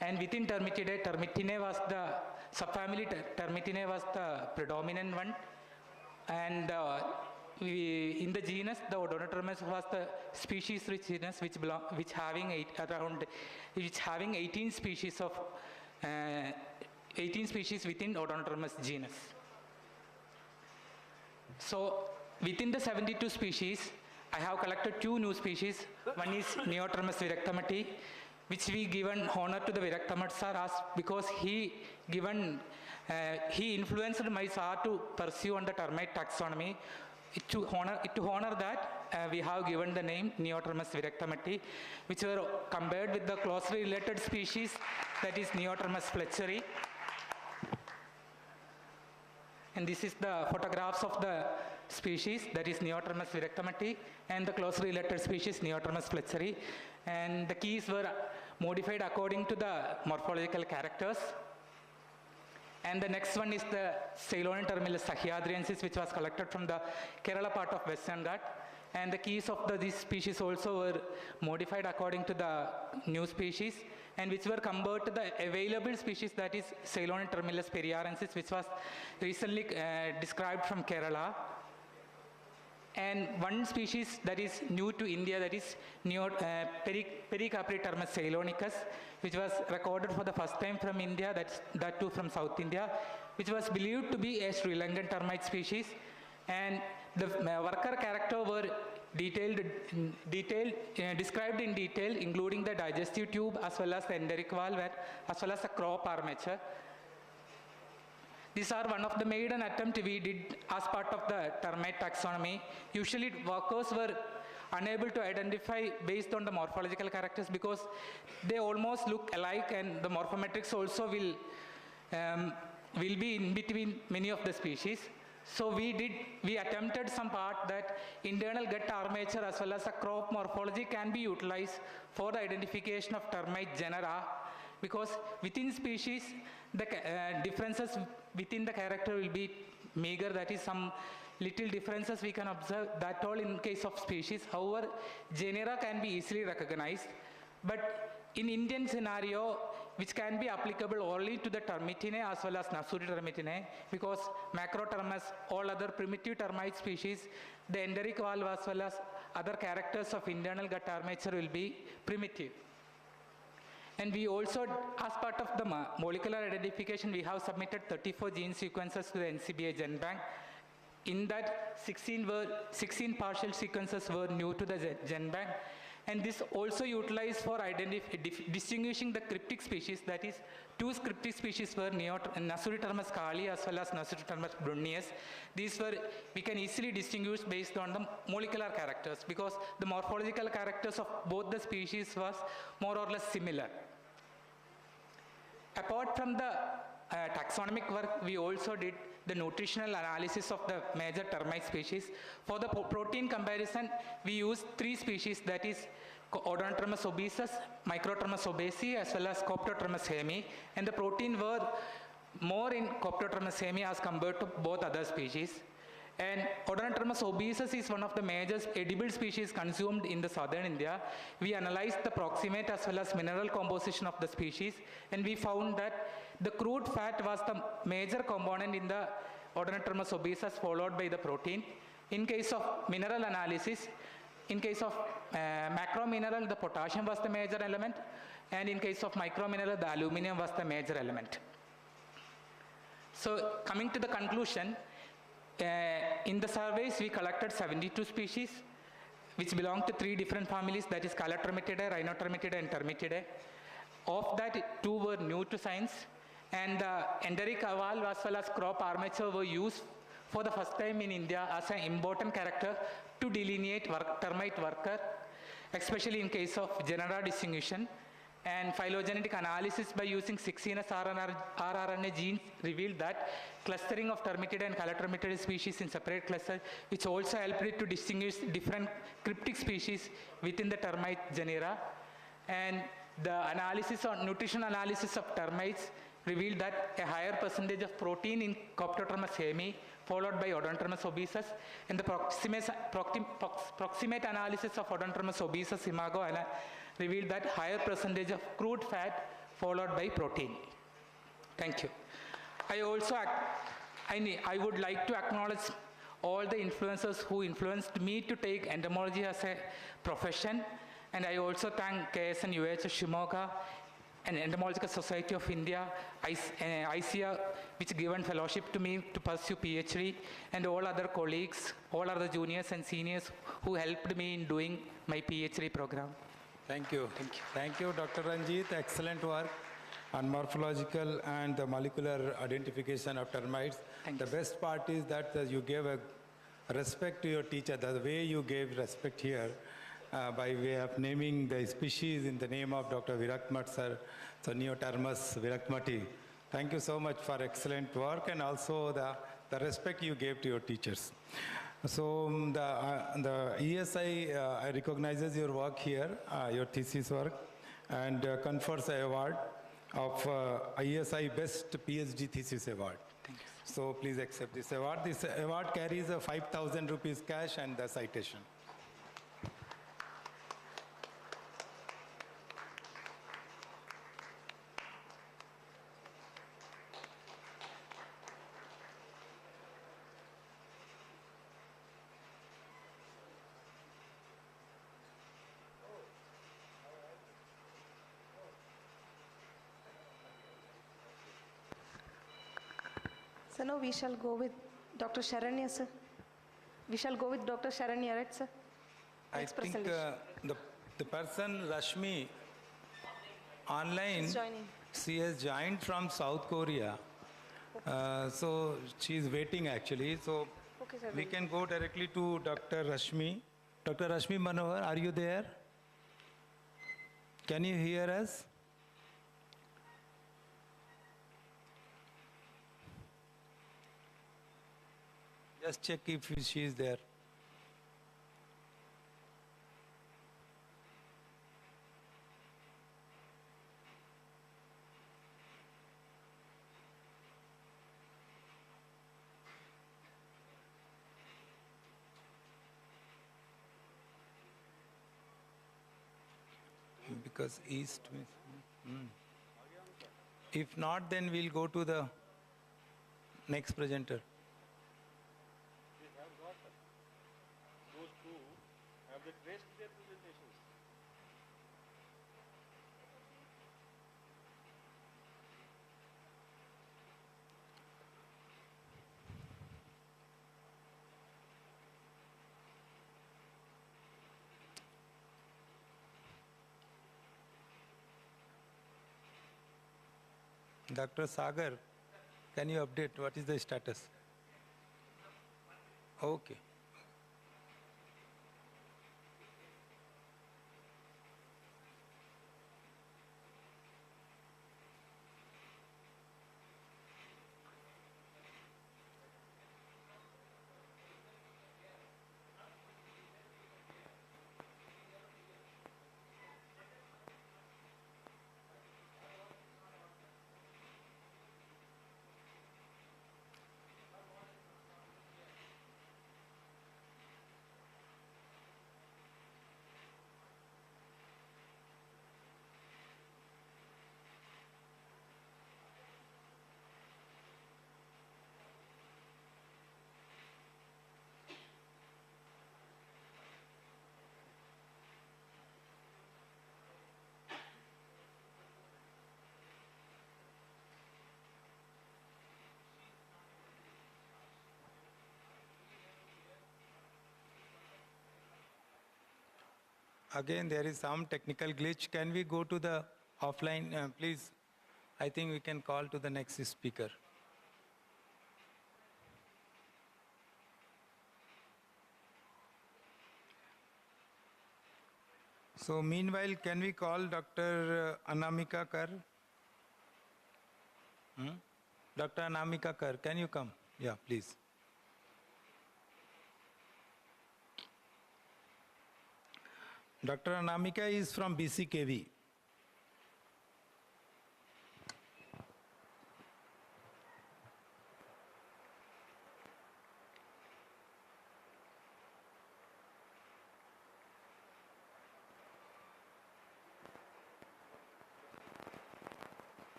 And within Termitidae, Termitinae was the subfamily Termitinae was the predominant one. And in the genus, the Odontotermes was the species-rich genus, which having 18 species of 18 species within Odontotermes genus. So within the 72 species, I have collected 2 new species. One is Neotermes virectomati, which we given honor to the Virectomet sir, as because he influenced my sir to pursue on the termite taxonomy. To honor that, we have given the name Neotermes virectomati, which were compared with the closely related species, that is Neotermes fletcheri. And this is the photographs of the species, that is Neotermes virectomati, and the closely related species Neotermes fletcheri. And the keys were modified according to the morphological characters. And the next one is the Ceylon terminus sahyadriensis, which was collected from the Kerala part of Western Ghat. And the keys of these species also were modified according to the new species, and which were compared to the available species, that is Ceylon terminus periarensis, which was recently described from Kerala. And one species that is new to India, that is Pericapritermus ceylonicus, which was recorded for the first time from India, that too from South India, which was believed to be a Sri Lankan termite species. And the worker character were described in detail, including the digestive tube as well as the enteric valve, as well as the crop armature. These are one of the maiden attempt we did as part of the termite taxonomy. Usually workers were unable to identify based on the morphological characters because they almost look alike, and the morphometrics also will be in between many of the species. So we attempted some part that internal gut armature as well as a crop morphology can be utilized for the identification of termite genera, because within species the differences within the character will be meager, that is some little differences we can observe, that all in case of species. However, genera can be easily recognized, but in Indian scenario, which can be applicable only to the Termitinae as well as Nasuri Termitinae, because Macrotermes, all other primitive termite species, the enteric valve as well as other characters of internal gut armature will be primitive. And we also, as part of the molecular identification, we have submitted 34 gene sequences to the NCBI GenBank. In that, 16 partial sequences were new to the GenBank. And this also utilized for distinguishing the cryptic species, that is, 2 cryptic species were Nasuri-termes kali as well as Nasuri-termes brunnius. These were, we can easily distinguish based on the molecular characters, because the morphological characters of both the species was more or less similar. Apart from the taxonomic work, we also did the nutritional analysis of the major termite species. For the protein comparison, we used 3 species, that is Odontotermes obesus, Microtermes obesi, as well as Coptotermes hemi, and the protein were more in Coptotermes hemi as compared to both other species. And Odontotermes obesus is one of the major edible species consumed in the southern India. We analyzed the proximate as well as mineral composition of the species, and we found that the crude fat was the major component in the Odontotermes obesus, followed by the protein. In case of mineral analysis, in case of macromineral, the potassium was the major element, and in case of micromineral, the aluminum was the major element. So coming to the conclusion, In the surveys, we collected 72 species, which belong to 3 different families, that is Calotropitidae, Rhinotromitidae, and Termitidae. Of that, 2 were new to science, and the enderic valve as well as crop armature were used for the first time in India as an important character to delineate termite worker, especially in case of genera distinction. And phylogenetic analysis by using 16S rRNA genes revealed that clustering of Termitidae and Calotropitidae species in separate clusters, which also helped it to distinguish different cryptic species within the termite genera. And the analysis on nutrition analysis of termites revealed that a higher percentage of protein in Coptotrema hemi, followed by Odontrema obesus, and the proximate analysis of Odontrema obesus imago revealed that higher percentage of crude fat followed by protein. Thank you. I would like to acknowledge all the influencers who influenced me to take entomology as a profession, and I also thank KS and UH Shimoga and Entomological Society of India, ICIA, which given fellowship to me to pursue PhD, and all other colleagues, all other juniors and seniors who helped me in doing my PhD program. Thank you. Thank you. Thank you, Dr. Ranjit. Excellent work on morphological and the molecular identification of termites. The best part is that you gave a respect to your teacher. The way you gave respect here by way of naming the species in the name of Dr. Virakmat sir, so Neotermus virakmati. Thank you so much for excellent work and also the respect you gave to your teachers. So the ESI recognizes your work here, your thesis work, and confers an award of ESI Best PhD Thesis Award. Thank you. So please accept this award. This award carries a 5,000 rupees cash and the citation. So now we shall go with Dr. Sharanya, sir. We shall go with Dr. Sharanya, right, sir? I Next think presentation. the person, Rashmi, online, She's joining. she has joined from South Korea. So she is waiting actually. So Okay, sir. we can go directly to Dr. Rashmi. Dr. Rashmi Manohar, are you there? Can you hear us? Just check if she is there. Because east means, If not, then we'll go to the next presenter. Those two have they traced their presentations? Dr. Sagar, can you update what is the status? Okay. again there is some technical glitch. Can we go to the offline, please? I think we can call to the next speaker. So meanwhile, can we call Dr. Anamika Kar? Dr. Anamika Kar, can you come? Yeah, please. Dr. Anamika is from BCKV.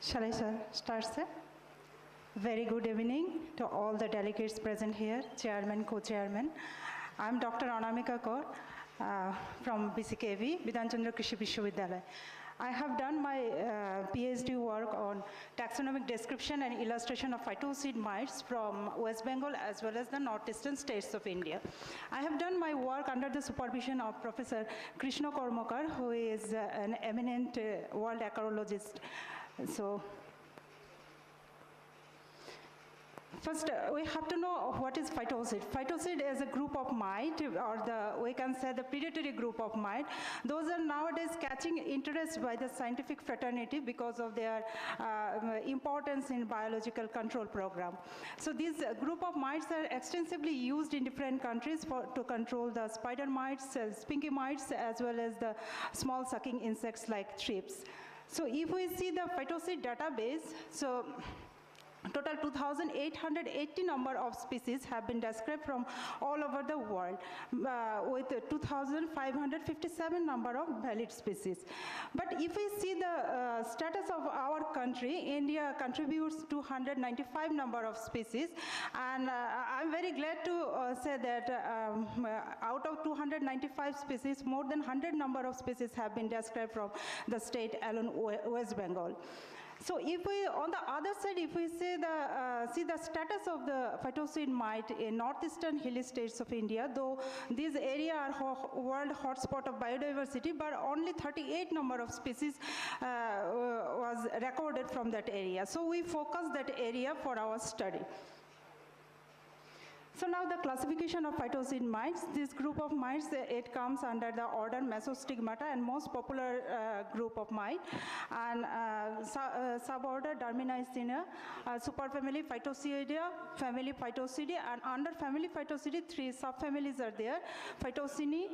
Shall I start, sir? Very good evening to all the delegates present here, chairman, co-chairman. I'm Dr. Anamika Kaur from BCKV, Bidhan Chandra Krishi Vishwavidyalaya. I have done my PhD work on taxonomic description and illustration of phytosid mites from West Bengal as well as the northeastern states of India. I have done my work under the supervision of Professor Krishna Kormakar, who is an eminent world acarologist. So, first, we have to know what is phytosid. Phytosid is a group of mite, or we can say the predatory group of mite. Those are nowadays catching interest by the scientific fraternity because of their importance in biological control program. So this group of mites are extensively used in different countries to control the spider mites, spinky mites, as well as the small sucking insects like thrips. So if we see the phytosid database, so total 2,880 number of species have been described from all over the world with 2,557 number of valid species. But if we see the status of our country, India contributes 295 number of species, and I'm very glad to say that out of 295 species, more than 100 number of species have been described from the state alone, West Bengal. So if we, on the other side, if we see the status of the phytosid mite in northeastern hilly states of India, though these areas are world hotspot of biodiversity, but only 38 number of species was recorded from that area. So we focus that area for our study. So now the classification of phytosid mites. This group of mites, it comes under the order Mesostigmata and most popular group of mite, and suborder Dermicina, superfamily Phytosidia, family Phytosidia, and under family Phytosidia, 3 subfamilies are there: Amlysini,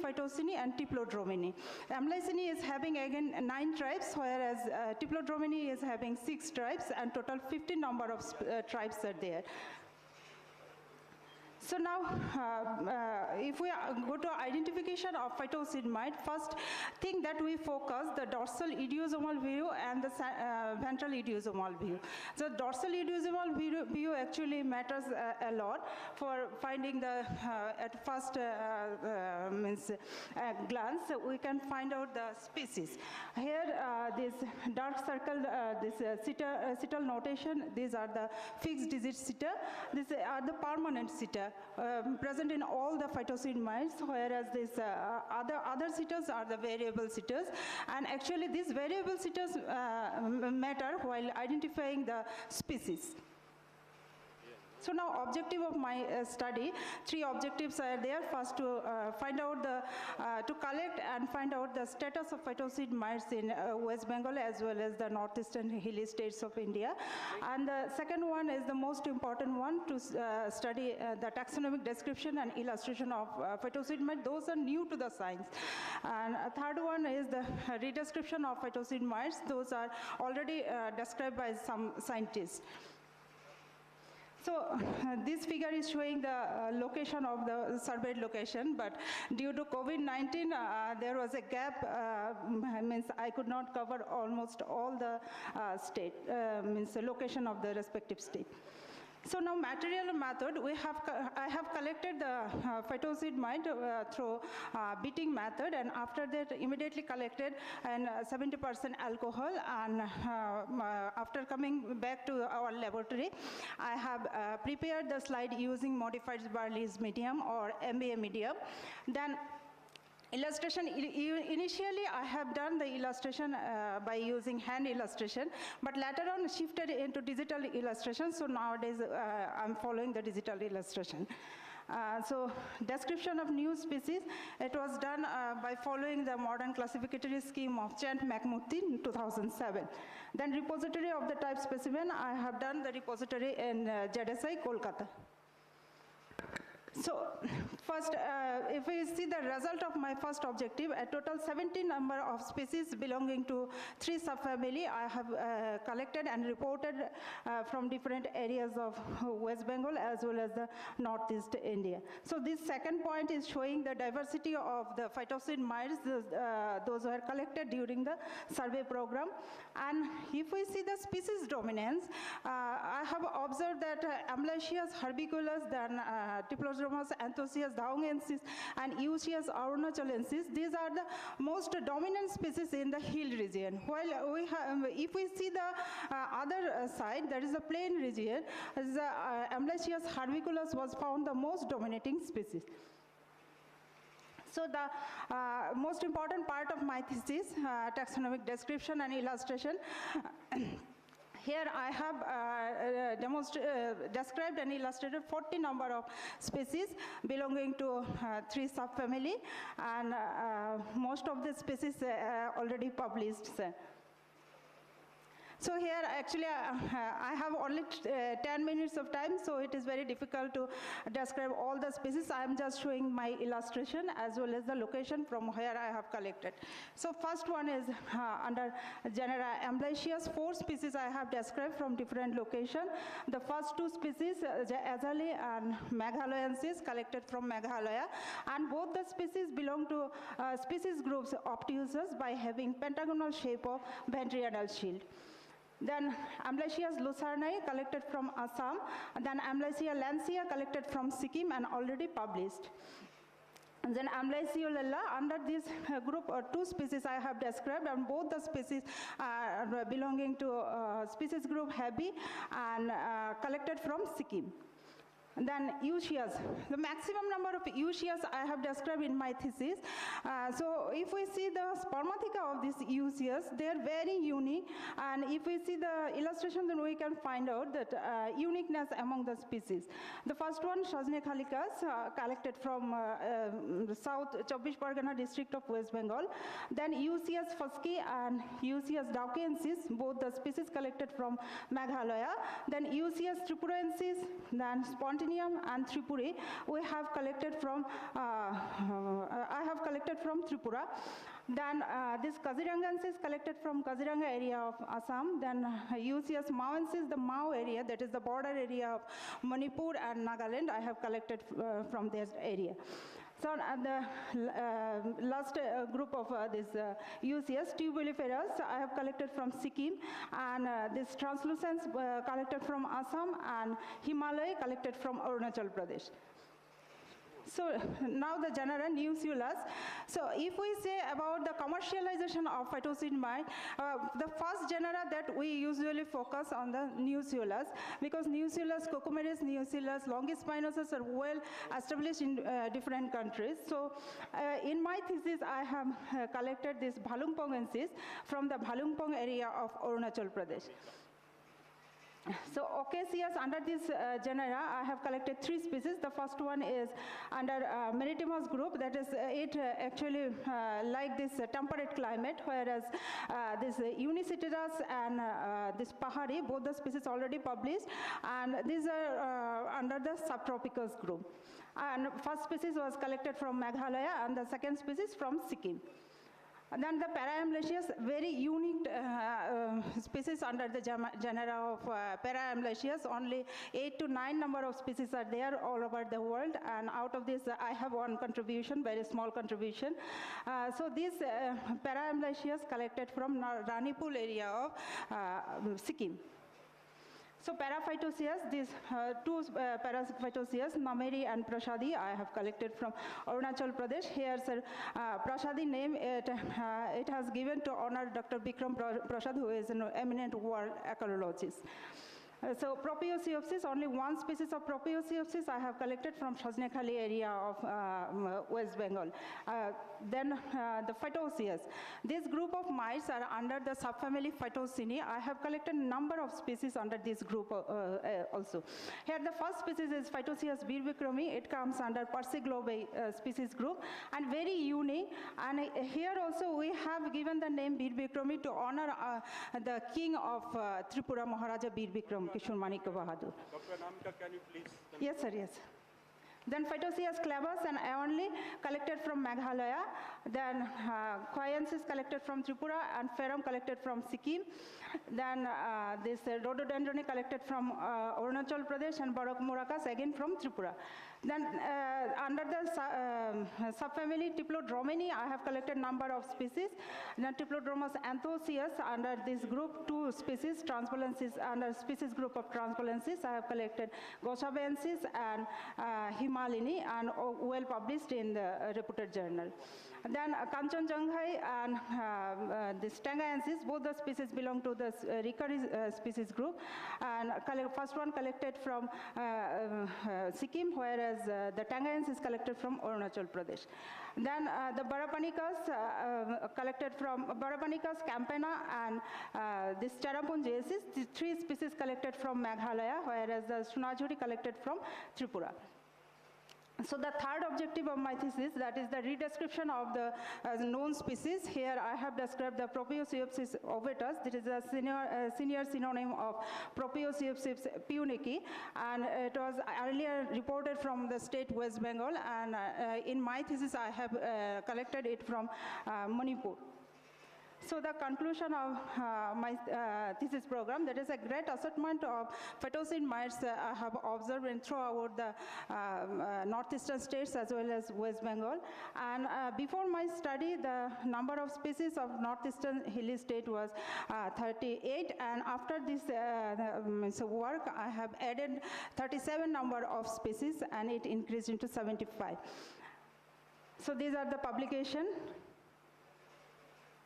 Phytosini, and Diplodromini. Amlysini is having again 9 tribes, whereas Diplodromini is having 6 tribes, and total 15 number of tribes are there. So now, if we go to identification of phytosid mite, first thing that we focus the dorsal idiosomal view and the ventral idiosomal view. So dorsal idiosomal view actually matters a lot for finding the, at first glance, we can find out the species. Here, this dark circle, this cital notation, these are the fixed digit cita, these are the permanent cita. Present in all the phytosid mites, whereas these other citas are the variable citas, and actually these variable citas matter while identifying the species. So now objective of my study, 3 objectives are there. First, to find out to collect and find out the status of phytosid mites in West Bengal as well as the northeastern hilly states of India. And the second one is the most important one, to study the taxonomic description and illustration of phytosid mites. Those are new to the science. And a third one is the redescription of phytosid mites. Those are already described by some scientists. So this figure is showing the location of the surveyed location, but due to COVID-19, there was a gap, means I could not cover almost all the state, means the location of the respective state. So now material method, I have collected the phytosid mite through beating method, and after that immediately collected and 70% alcohol, and after coming back to our laboratory, I have prepared the slide using modified Barley's medium or MBA medium. Then illustration, initially I have done the illustration by using hand illustration, but later on shifted into digital illustration, so nowadays I'm following the digital illustration. So description of new species, it was done by following the modern classificatory scheme of Chant McMurthy in 2007. Then repository of the type specimen, I have done the repository in ZSI, Kolkata. So first, if we see the result of my first objective, a total 17 number of species belonging to 3 subfamily I have collected and reported from different areas of West Bengal as well as the Northeast India. So this second point is showing the diversity of the phytosid mites, those were collected during the survey program. And if we see the species dominance, I have observed that Amblyopsis herbiculus, then Diplodomus anthoceus daungensis, and Euceus arunachalensis, these are the most dominant species in the hill region. While we have, if we see the other side, that is the plain region, the Amblyopsis herbiculus was found the most dominating species. So the most important part of my thesis, taxonomic description and illustration. Here I have described and illustrated 40 number of species belonging to 3 subfamily, and most of the species already published. So here actually I have only 10 minutes of time, so it is very difficult to describe all the species. I am just showing my illustration as well as the location from where I have collected. So first one is under genera Amblyopsis, 4 species I have described from different locations. The first 2 species, Azale and Meghaloensis, collected from Meghalaya, and both the species belong to species groups Optiusus by having pentagonal shape of ventrinal shield. Then Amblyopsis lucernai collected from Assam, then Amblyopsis lancea collected from Sikkim and already published. And then Amblyopsis, under this group 2 species I have described, and both the species are belonging to species group Habi and collected from Sikkim. Then Euceus, the maximum number of Euceus I have described in my thesis. So if we see the spermatheca of this Euceus, they are very unique, and if we see the illustration, then we can find out that uniqueness among the species. The first one, Sajne Khalicus, collected from South 24 Pargana district of West Bengal. Then Euceus fusci and Euceus daukensis, both the species collected from Meghalaya. Then Euceus tripurensis, then Spontaneum and Tripuri, we have collected from, I have collected from Tripura. Then this Kazirangensis collected from Kaziranga area of Assam. Then Euceus mauensis, the Mao area, that is the border area of Manipur and Nagaland, I have collected from this area. So the last group of this Euceus tubuliferus, I have collected from Sikkim, and this translucens collected from Assam, and Himalaya collected from Arunachal Pradesh. So now the genera Nuceolus. So if we say about the commercialization of phytosid mite, the first genera that we usually focus on the Nuceolus, because Nuceolus, Cocomeris, Nuceolus, Longispinosus are well established in different countries. So in my thesis, I have collected this Bhalungpongensis from the Bhalungpong area of Arunachal Pradesh. So Ocasias, under this genera, I have collected 3 species. The first one is under Meritimus group, that is it actually like this temperate climate, whereas this Unicitatus and this Pahari, both the species already published, and these are under the subtropicus group. And first species was collected from Meghalaya, and the second species from Sikkim. And then the Paraamblasius, very unique species under the genera of Paraamblasius. Only 8 to 9 number of species are there all over the world, and out of this I have one contribution, very small contribution. So this Paraamblasius collected from Ranipur area of Sikkim. So paraphytoceas, these two paraphytoceas, Nameri and Prasadi, I have collected from Arunachal Pradesh. Here, sir, Prasadi name, it has given to honor Dr. Bikram Prasad, who is an eminent world ecologist. So Propiocopsis, only one species of Propiocopsis I have collected from Sajnekhali area of West Bengal. Then the Phytoceas. This group of mites are under the subfamily Phytocini. I have collected number of species under this group also. Here the first species is Phytoceas birbichromi. It comes under Persiglobe species group and very unique. And here also we have given the name birbichromi to honor the king of Tripura, Maharaja Birbikram. Kishore Manikya Bahadur. Dr. Anamika, can you please? Yes, sir, yes. Then Phytoceas clavus and aonli collected from Meghalaya. Then Khoyensis collected from Tripura and Ferrum collected from Sikkim. Then this Rhododendroni collected from Arunachal Pradesh and Barak Murakas again from Tripura. Then under the subfamily Diplodromini, I have collected number of species. Then Diplodromus anthoceus under this group, 2 species, Transpolensis under species group of Transpolensis. I have collected Goshabensis and Himalini and well published in the reputed journal. And then Kanchanjungai and this Tangaensis, both the species belong to the Ricari species group. And first one collected from Sikkim, whereas the Tangaensis collected from Arunachal Pradesh. Then the Barapanicus collected from Barapanicus campana and this Charapungiensis, the 3 species collected from Meghalaya, whereas the Sunajuri collected from Tripura. So the third objective of my thesis, that is the redescription of the known species. Here I have described the Propiocopsis ovatus. This is a senior synonym of Propiocopsis punicki, and it was earlier reported from the state West Bengal, and in my thesis I have collected it from Manipur. So the conclusion of my thesis program, there is a great assortment of Phytocene mites I have observed throughout the northeastern states as well as West Bengal. And before my study, the number of species of northeastern hilly state was 38. And after this work, I have added 37 number of species, and it increased into 75. So these are the publication.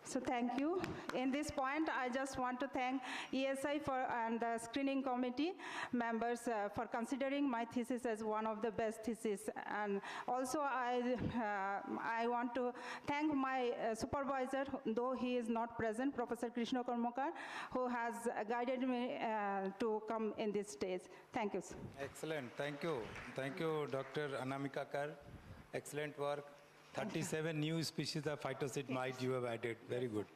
So thank you. In this point, I just want to thank ESI and the screening committee members for considering my thesis as one of the best theses. And also, I want to thank my supervisor, though he is not present, Professor Krishna Karmakar, who has guided me to come in this stage. Thank you, sir. Excellent. Thank you. Thank you, Dr. Anamika Kar. Excellent work. 37 new species of phytocid mite you have added. Very good.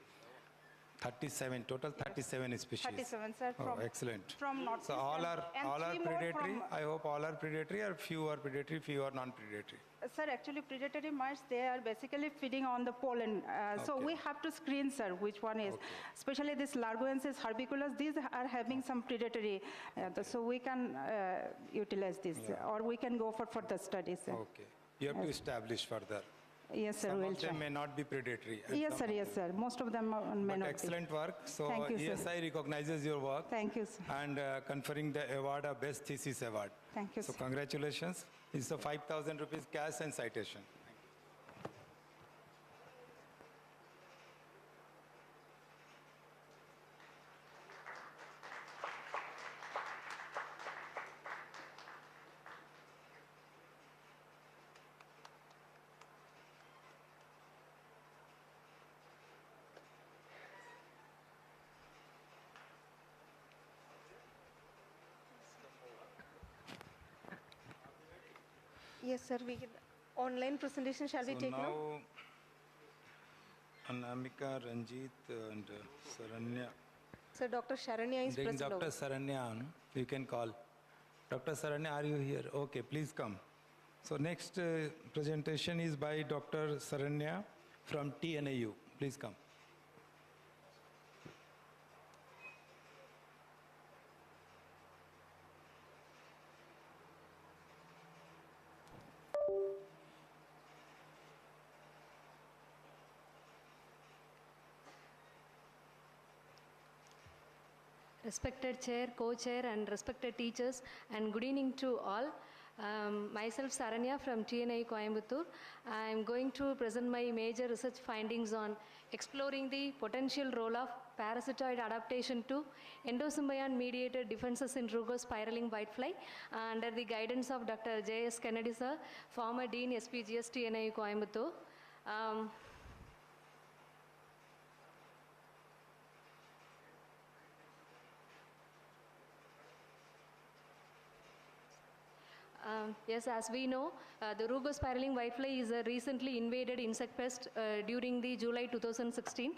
37, total 37 species. 37, sir. Oh, excellent. From North So all are predatory. I hope all are predatory, or few are predatory, few are non-predatory. Sir, actually predatory mites, they are basically feeding on the pollen. So we have to screen, sir, which one is. Especially this Largoensis herbiculus, these are having some predatory. So we can utilize this, or we can go for further studies, sir. Okay. You have to establish further. Yes, sir. Some we'll of them try. may not be predatory. Yes, sir. Yes, sir. Most of them may not Excellent be. work. So Thank you, ESI sir. recognizes your work. Thank you, sir. And conferring the award of Best Thesis Award. Thank you, So sir. congratulations. It's a 5,000 rupees cash and citation. Yes, sir. Online presentation shall we take now? Now, Anamika, Ranjit, and Saranya. Sir, Dr. Sharanya is Bring present. Dr. over. Saranya on. You can call. Dr. Saranya, are you here? Okay, please come. So next presentation is by Dr. Saranya from TNAU. Please come. Respected Chair, Co-Chair and respected teachers, and good evening to all. Myself Saranya from TNI Coimbatore. I am going to present my major research findings on exploring the potential role of parasitoid adaptation to endosymbiont mediated defenses in rugospiraling whitefly under the guidance of Dr. J.S. Kennedy sir, former Dean SPGS TNI Coimbatore. Yes, as we know, the rugospiraling whitefly is a recently invaded insect pest during the July 2016.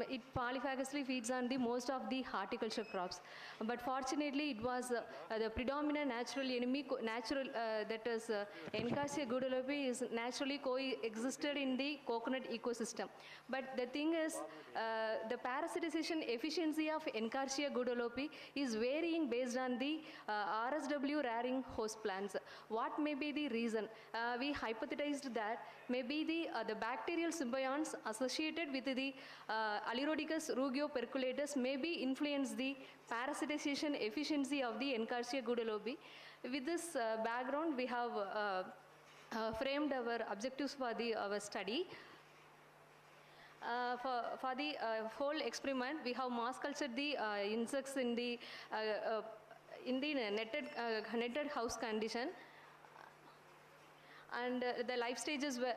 It polyphagously feeds on the most of the horticulture crops. But fortunately, it was the predominant natural enemy, that is Encarsia guadeloupi is naturally coexisted in the coconut ecosystem. But the thing is, the parasitization efficiency of Encarsia guadeloupi is varying based on the RSW rearing host plants. What may be the reason? We hypothesized that maybe the bacterial symbionts associated with the Alirodicus rugio-perculatus may be influence the parasitization efficiency of the Encarsia guadeloupi. With this background, we have framed our objectives for our study. For the whole experiment, we have mass cultured the insects in the netted house condition, and the life stages were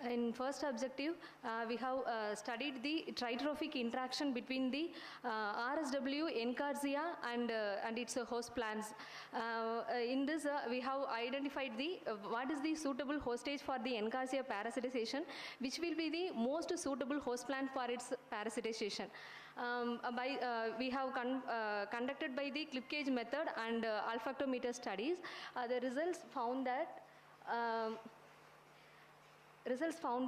in first objective, we have studied the tritrophic interaction between the RSW, Encarsia and its host plants. In this, we have identified the what is the suitable hostage for the Encarsia parasitization, which will be the most suitable host plant for its parasitization. We have conducted by the clip cage method and olfactometer studies. The results found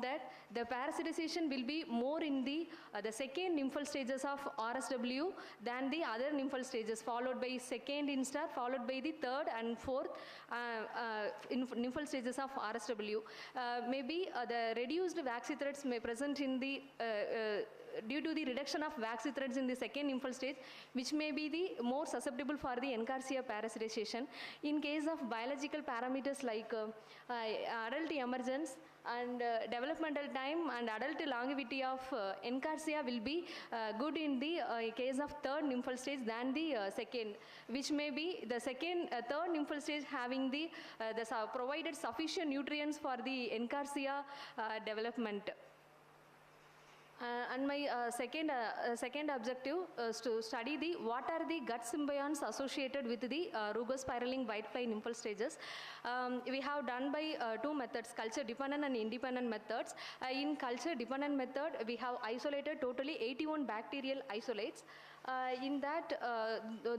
that the parasitization will be more in the second nymphal stages of RSW than the other nymphal stages, followed by second instar, followed by the third and fourth nymphal stages of RSW. Maybe the reduced waxy threads may present in the due to the reduction of waxy threads in the second nymphal stage, which may be the more susceptible for the Encarsia parasitization. In case of biological parameters like adult emergence and developmental time and adult longevity of Encarsia will be good in the case of third nymphal stage than the second, which may be the third nymphal stage having the provided sufficient nutrients for the Encarsia development. And my second objective is to study what are the gut symbionts associated with the rugospiraling whitefly nymphal stages. We have done by two methods, culture dependent and independent methods. In culture dependent method, we have isolated totally 81 bacterial isolates. In that,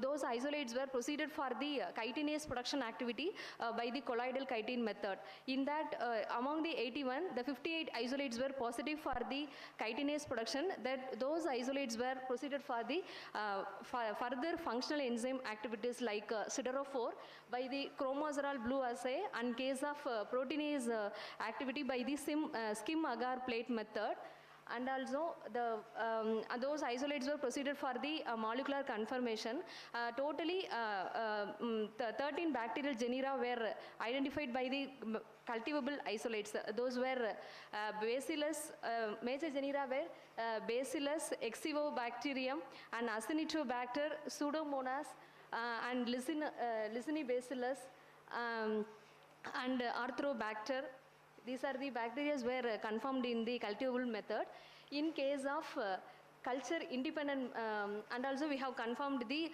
those isolates were proceeded for the chitinase production activity by the colloidal chitin method. In that, among the 81, the 58 isolates were positive for the chitinase production. That those isolates were proceeded for the further functional enzyme activities like siderophore by the chromosoral blue assay, and case of proteinase activity by the skim agar plate method. And also those isolates were proceeded for the molecular confirmation. Totally 13 bacterial genera were identified by the cultivable isolates. Those were Bacillus, major genera were Bacillus, Exivobacterium and Acinetobacter, Pseudomonas and Licinibacillus and Arthrobacter. These are the bacteria were confirmed in the cultivable method. In case of culture independent, and also we have confirmed the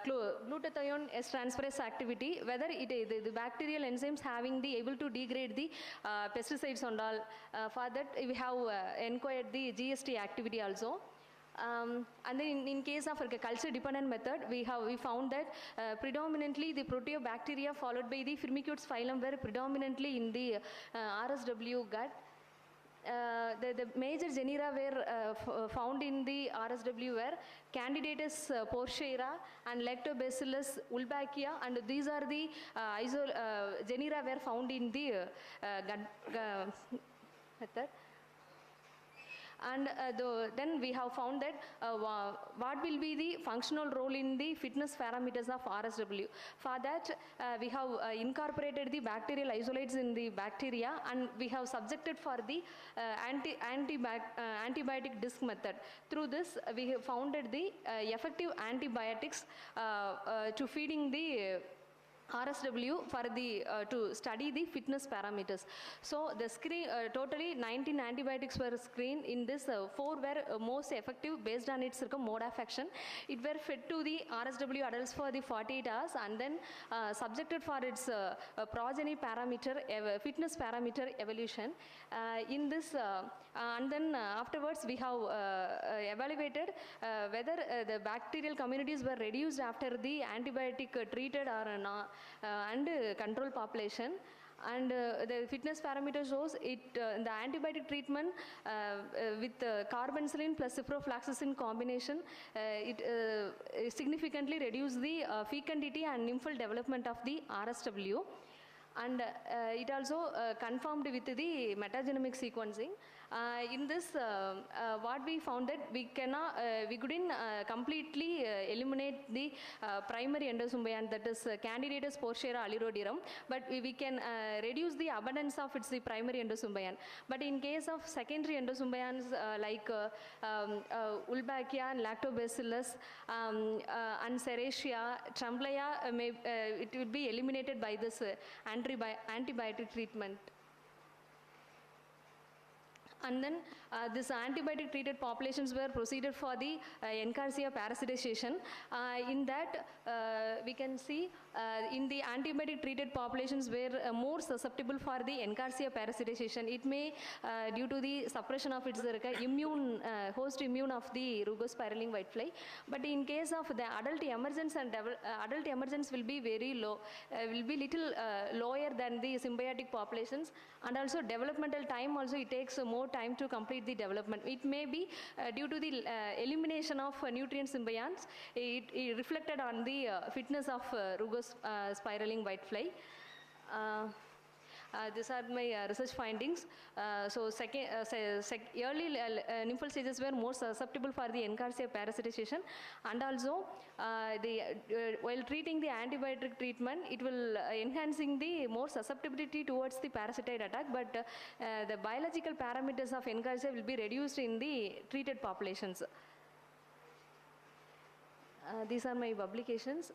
glutathione S transferase activity, whether the bacterial enzymes having the able to degrade the pesticides and all. For that we have inquired the GST activity also. And then in case of a culture dependent method, we found that predominantly the proteobacteria followed by the Firmicutes phylum were predominantly in the RSW gut. The major genera were found in the RSW were Candidatus porcera and Lactobacillus wolbachia, and these are the genera were found in the gut method. And then we have found that what will be the functional role in the fitness parameters of RSW. For that we have incorporated the bacterial isolates in the bacteria, and we have subjected for the antibiotic disc method. Through this we have founded the effective antibiotics to feeding the RSW for the to study the fitness parameters. So the screen totally 19 antibiotics were screened. In this 4 were most effective based on its mode of action. It were fed to the RSW adults for the 48 hours and then subjected for its progeny parameter fitness parameter evolution. In this and then afterwards we have evaluated whether the bacterial communities were reduced after the antibiotic treated or not. And control population, and the fitness parameter shows it the antibiotic treatment with carbenzylline plus ciprofloxacin combination it significantly reduced the fecundity and nymphal development of the RSW, and it also confirmed with the metagenomic sequencing. In this what we found that we couldn't completely eliminate the primary endosymbiont, that is Candidatus porcera aliroderum, but we can reduce the abundance of its primary endosymbiont. But in case of secondary endosymbionts like Wolbachia and Lactobacillus and Serratia, Tremblaya, it will be eliminated by this antibiotic treatment. And then this antibiotic treated populations were proceeded for the Encarsia parasitization. In that we can see in the antibiotic treated populations were more susceptible for the Encarsia parasitization. It may due to the suppression of its immune host immune of the rugospiraling whitefly. But in case of the adult emergence and adult emergence will be very low, will be little lower than the symbiotic populations, and also developmental time also it takes more time to complete the development. It may be due to the elimination of nutrient symbionts, it reflected on the fitness of rugospiraling whitefly. These are my research findings. So early nymphal stages were more susceptible for the Encarsia parasitization, and also while treating the antibiotic treatment, it will enhancing the more susceptibility towards the parasitoid attack, but the biological parameters of Encarsia will be reduced in the treated populations. These are my publications.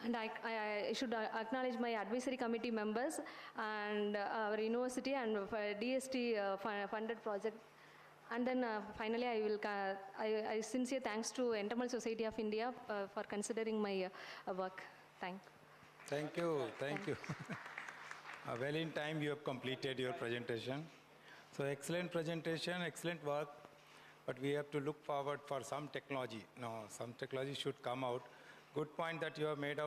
And I should acknowledge my advisory committee members and our university and DST funded project. And then finally I will I sincere thanks to Entomology Society of India for considering my work. Thank you. Thank you. Well in time you have completed your presentation. So excellent presentation, excellent work, but we have to look forward for some technology. No, some technology should come out. Good point that you have made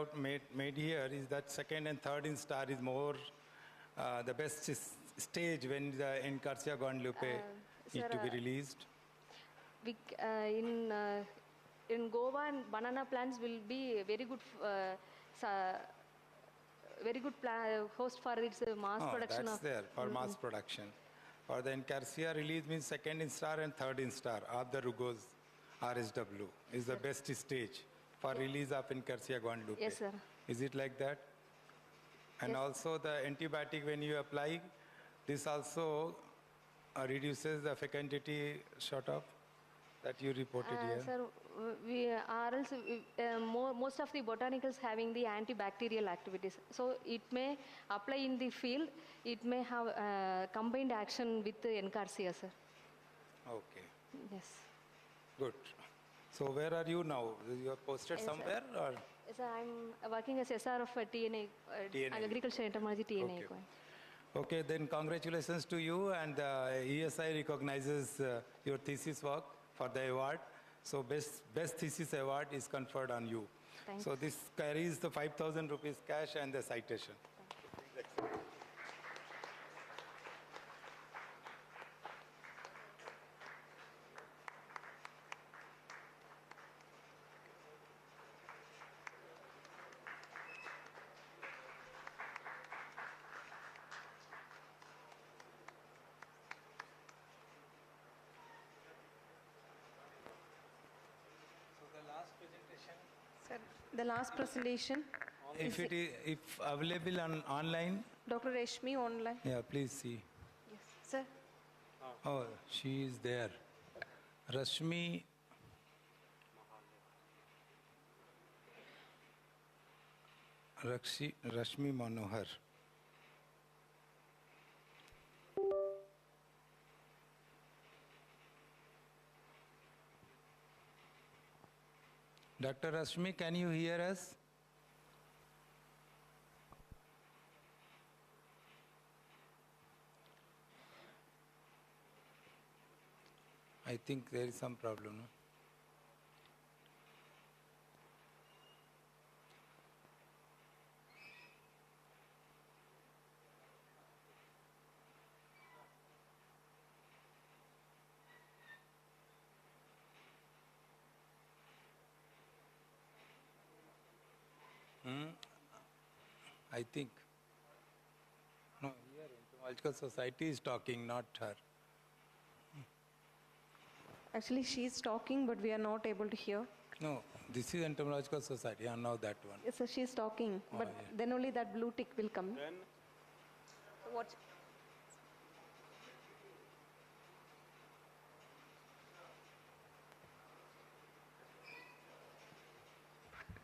here is that second and third instar is more the best stage when the Encarsia guadalupe need to be released. We, in Goa, and banana plants will be very good host for its mass production. That's there for mass production. For the Encarsia release means second instar and third instar of the Rugose RSW is the best stage for release of Encarsia guadalupe. Yes, sir. Is it like that? And also the antibiotic when you apply, this also reduces the fecundity sort of that you reported here. Sir, we are also most of the botanicals having the antibacterial activities. So it may apply in the field. It may have combined action with the Encarsia, sir. Okay, Yes. good. So where are you now? You are posted Yes, sir. somewhere or? Yes, sir, I'm working as SR of TNA, TNA. Agriculture Entomology TNA. Okay. Okay, then congratulations to you, and ESI recognizes your thesis work for the award. So best thesis award is conferred on you. Thanks. So this carries the 5,000 rupees cash and the citation. Sir, the last presentation. If available online, Dr. Reshmi online. yeah, please see. Yes. Sir. Oh, she is there. Rashmi. Rashmi Manohar. Dr. Rashmi, can you hear us? I think there is some problem. No? I think. No, here Entomological Society is talking, not her. Actually, she is talking, but we are not able to hear. No, this is Entomological Society, and now that one. Yes, sir, she is talking, Oh, but yeah. then only that blue tick will come. Then So what?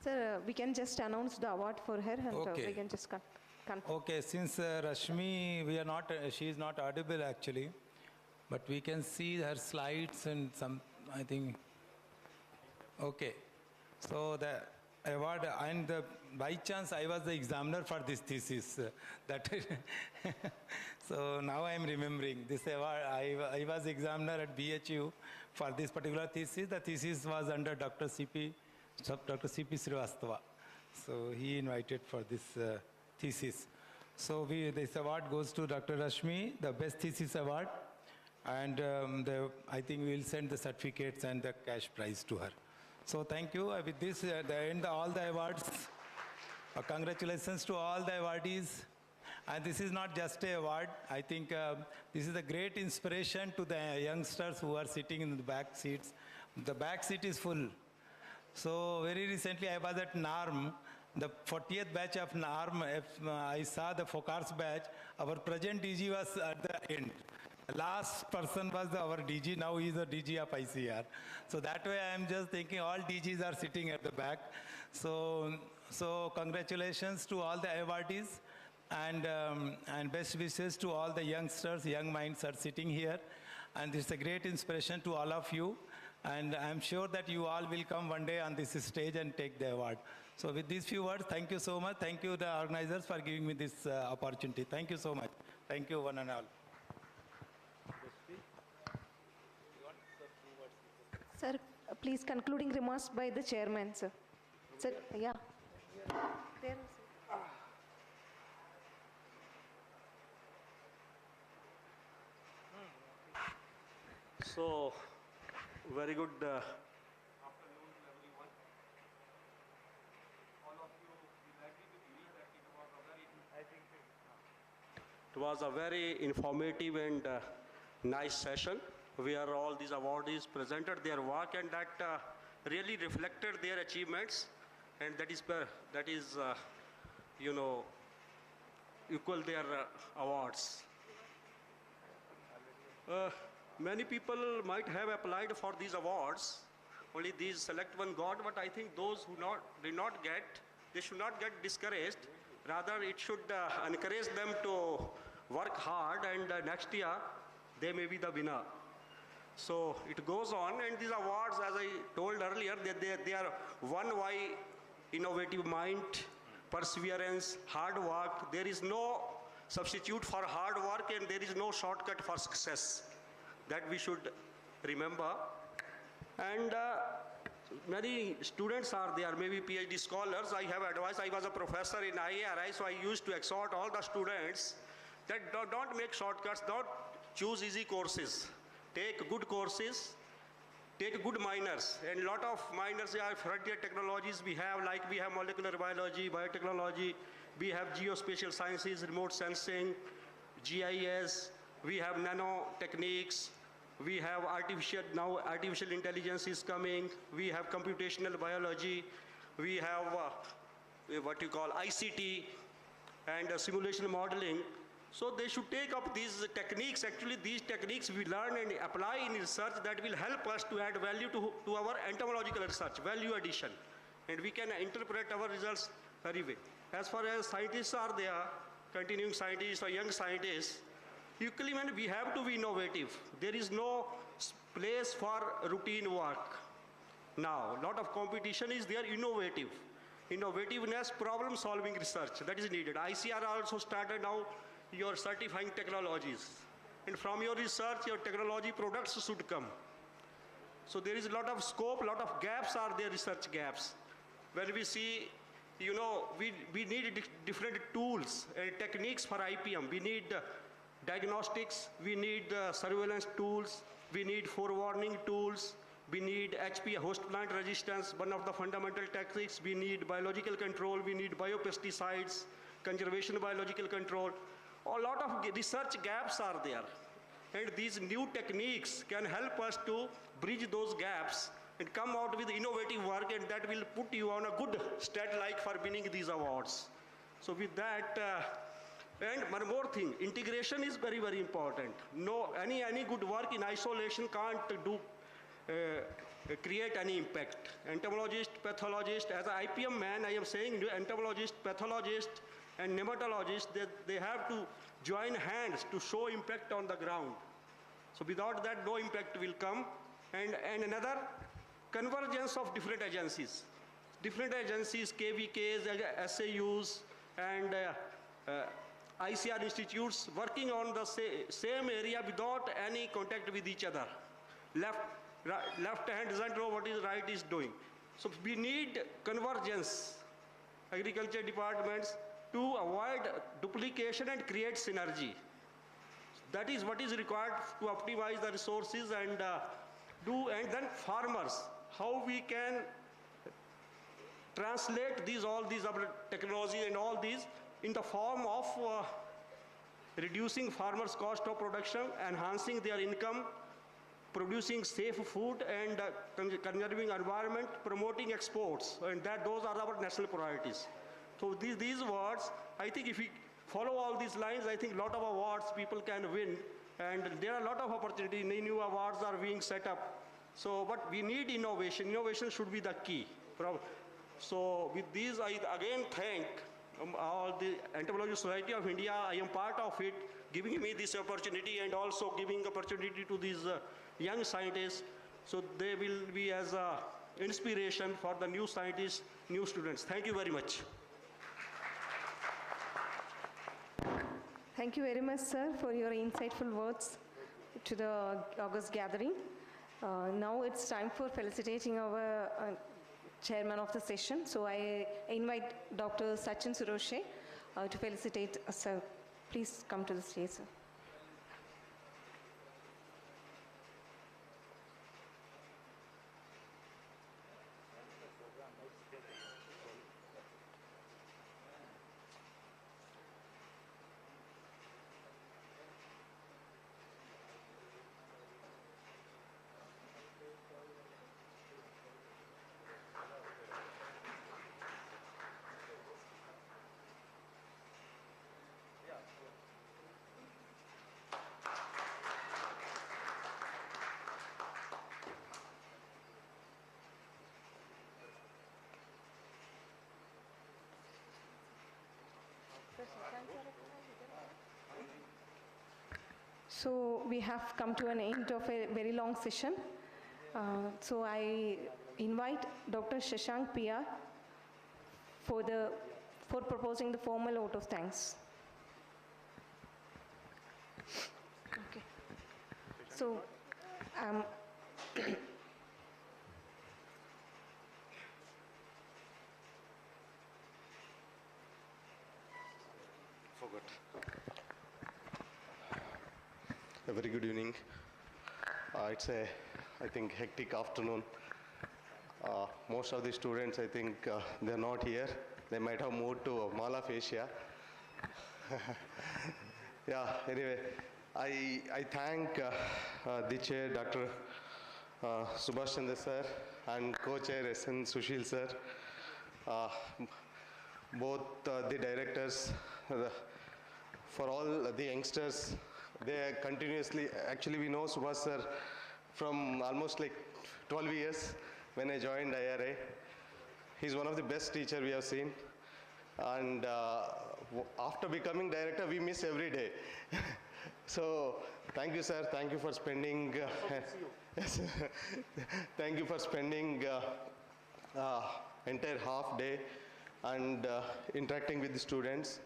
Sir, we can just announce the award for her, and Okay. we can just Okay, since Rashmi, she is not audible actually, but we can see her slides and some, I think. Okay, so the award, and by chance I was the examiner for this thesis. That so now I am remembering this award. I was examiner at BHU for this particular thesis. The thesis was under Dr. C.P. Srivastava. So he invited for this thesis. So this award goes to Dr. Rashmi, the best thesis award, and I think we will send the certificates and the cash prize to her. So thank you. With this, the end all the awards. Congratulations to all the awardees. And this is not just an award. I think this is a great inspiration to the youngsters who are sitting in the back seats. The back seat is full. So very recently I was at NARM, the 40th batch of NARM. I saw the FOCARS batch. Our present DG was at the end. The last person was our DG. Now he is the DG of ICR. So that way I am just thinking all DGs are sitting at the back. So congratulations to all the awardees, and best wishes to all the youngsters. Young minds are sitting here, and this is a great inspiration to all of you. And I'm sure that you all will come one day on this stage and take the award. So with these few words, thank you so much. Thank you, the organizers, for giving me this opportunity. Thank you so much. Thank you, one and all. Sir, please concluding remarks by the chairman, sir. Sir, yeah. There, sir. So, very good afternoon, everyone. All of you will agree with me that it was a very informative and nice session where all these awardees presented their work, and that really reflected their achievements, and that is equal their awards. Many people might have applied for these awards. Only these select one got, but I think those who did not get, they should not get discouraged. Rather, it should encourage them to work hard, and next year they may be the winner. So it goes on, and these awards, as I told earlier, they are won by innovative mind, perseverance, hard work. There is no substitute for hard work, and there is no shortcut for success. That we should remember. And many students are there, maybe PhD scholars. I have advised, I was a professor in IARI, so I used to exhort all the students that don't make shortcuts, don't choose easy courses. Take good courses, take good minors, and a lot of minors are frontier technologies we have, like we have molecular biology, biotechnology, we have geospatial sciences, remote sensing, GIS, we have nanotechniques, we have now artificial intelligence is coming, we have computational biology, we have what you call ICT and simulation modeling. So they should take up these techniques. Actually, these techniques we learn and apply in research that will help us to add value to our entomological research, value addition. And we can interpret our results very well. As far as scientists are there, continuing scientists or young scientists, equally, we have to be innovative. There is no place for routine work. Now, a lot of competition is there, innovative. Innovativeness, problem-solving research, that is needed. ICR also started now your certifying technologies. And from your research, your technology products should come. So there is a lot of scope, a lot of gaps are there, research gaps. When we see, we need different tools and techniques for IPM. We need diagnostics, we need surveillance tools, we need forewarning tools, we need HP, host plant resistance, one of the fundamental techniques, we need biological control, we need biopesticides, conservation biological control. A lot of research gaps are there. And these new techniques can help us to bridge those gaps and come out with innovative work, and that will put you on a good stat like for winning these awards. So with that, and one more thing, integration is very, very important. No, any good work in isolation can't create any impact. Entomologist, pathologist, as an IPM man, I am saying entomologist, pathologist, and nematologist, they have to join hands to show impact on the ground. So without that, no impact will come. And another, convergence of different agencies. Different agencies, KVKs, SAUs, and ICR institutes working on the same area without any contact with each other. Left hand doesn't know what is right is doing. So we need convergence, agriculture departments, to avoid duplication and create synergy. That is what is required to optimize the resources and and then farmers, how we can translate all these technology and all these in the form of reducing farmers' cost of production, enhancing their income, producing safe food, and conserving environment, promoting exports, and those are our national priorities. So these words, I think if we follow all these lines, I think a lot of awards people can win, and there are a lot of opportunities. New awards are being set up. So, but we need innovation. Innovation should be the key. So with these, I again thank all the Entomology Society of India. I am part of it, giving me this opportunity and also giving opportunity to these young scientists. So they will be as an inspiration for the new scientists, new students. Thank you very much. Thank you very much, sir, for your insightful words to the August gathering. Now it's time for felicitating our chairman of the session. So I invite Dr. Sachin Suroshe to felicitate us, sir. Please come to the stage, sir. So we have come to an end of a very long session. So I invite Dr. Shashank PR for proposing the formal vote of thanks. Okay. So, Forgot. A very good evening. It's a, I think, hectic afternoon. Most of the students, I think, they're not here. They might have moved to Mall of Asia. Yeah, anyway, I thank the chair, Dr. Subhash Chandra sir, and co-chair S.N. Sushil sir, both the directors, for all the youngsters. They continuously, actually we know Subhash sir from almost like 12 years when I joined IRA. He's one of the best teachers we have seen. And after becoming director, we miss every day. So thank you, sir. Thank you for spending, thank you for spending entire half day and interacting with the students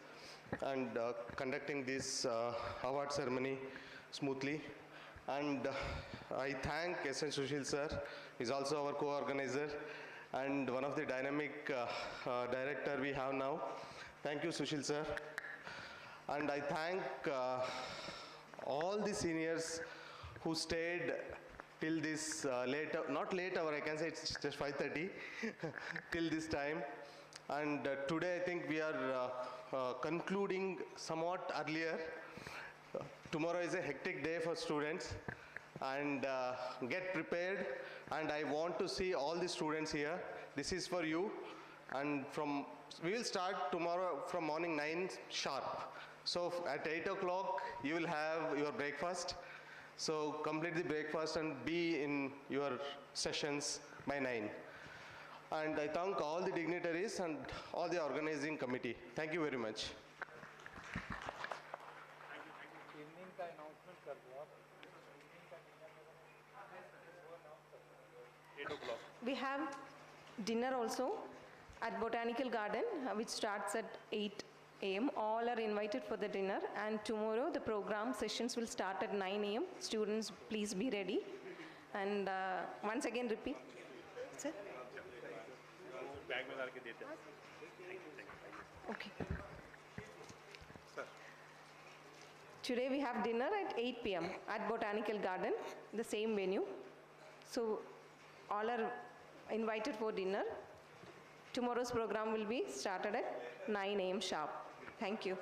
and conducting this award ceremony smoothly. And I thank S.N. Sushil sir. He's also our co-organizer and one of the dynamic director we have now. Thank you, Sushil sir. And I thank all the seniors who stayed till this not late hour, I can say it's just 5:30, till this time. And today I think we are concluding somewhat earlier. Tomorrow is a hectic day for students, and get prepared. And I want to see all the students here. This is for you. And we will start tomorrow from morning 9 sharp. So at 8 o'clock, you will have your breakfast. So complete the breakfast and be in your sessions by 9. And I thank all the dignitaries and all the organizing committee. Thank you very much. we have dinner also at Botanical Garden, which starts at 8 a.m. All are invited for the dinner, and tomorrow the program sessions will start at 9 a.m. Students, please be ready. And once again repeat. Sir? Okay. Today we have dinner at 8 p.m. at Botanical Garden, the same venue. So all are invited for dinner. Tomorrow's program will be started at 9 a.m. sharp. Thank you.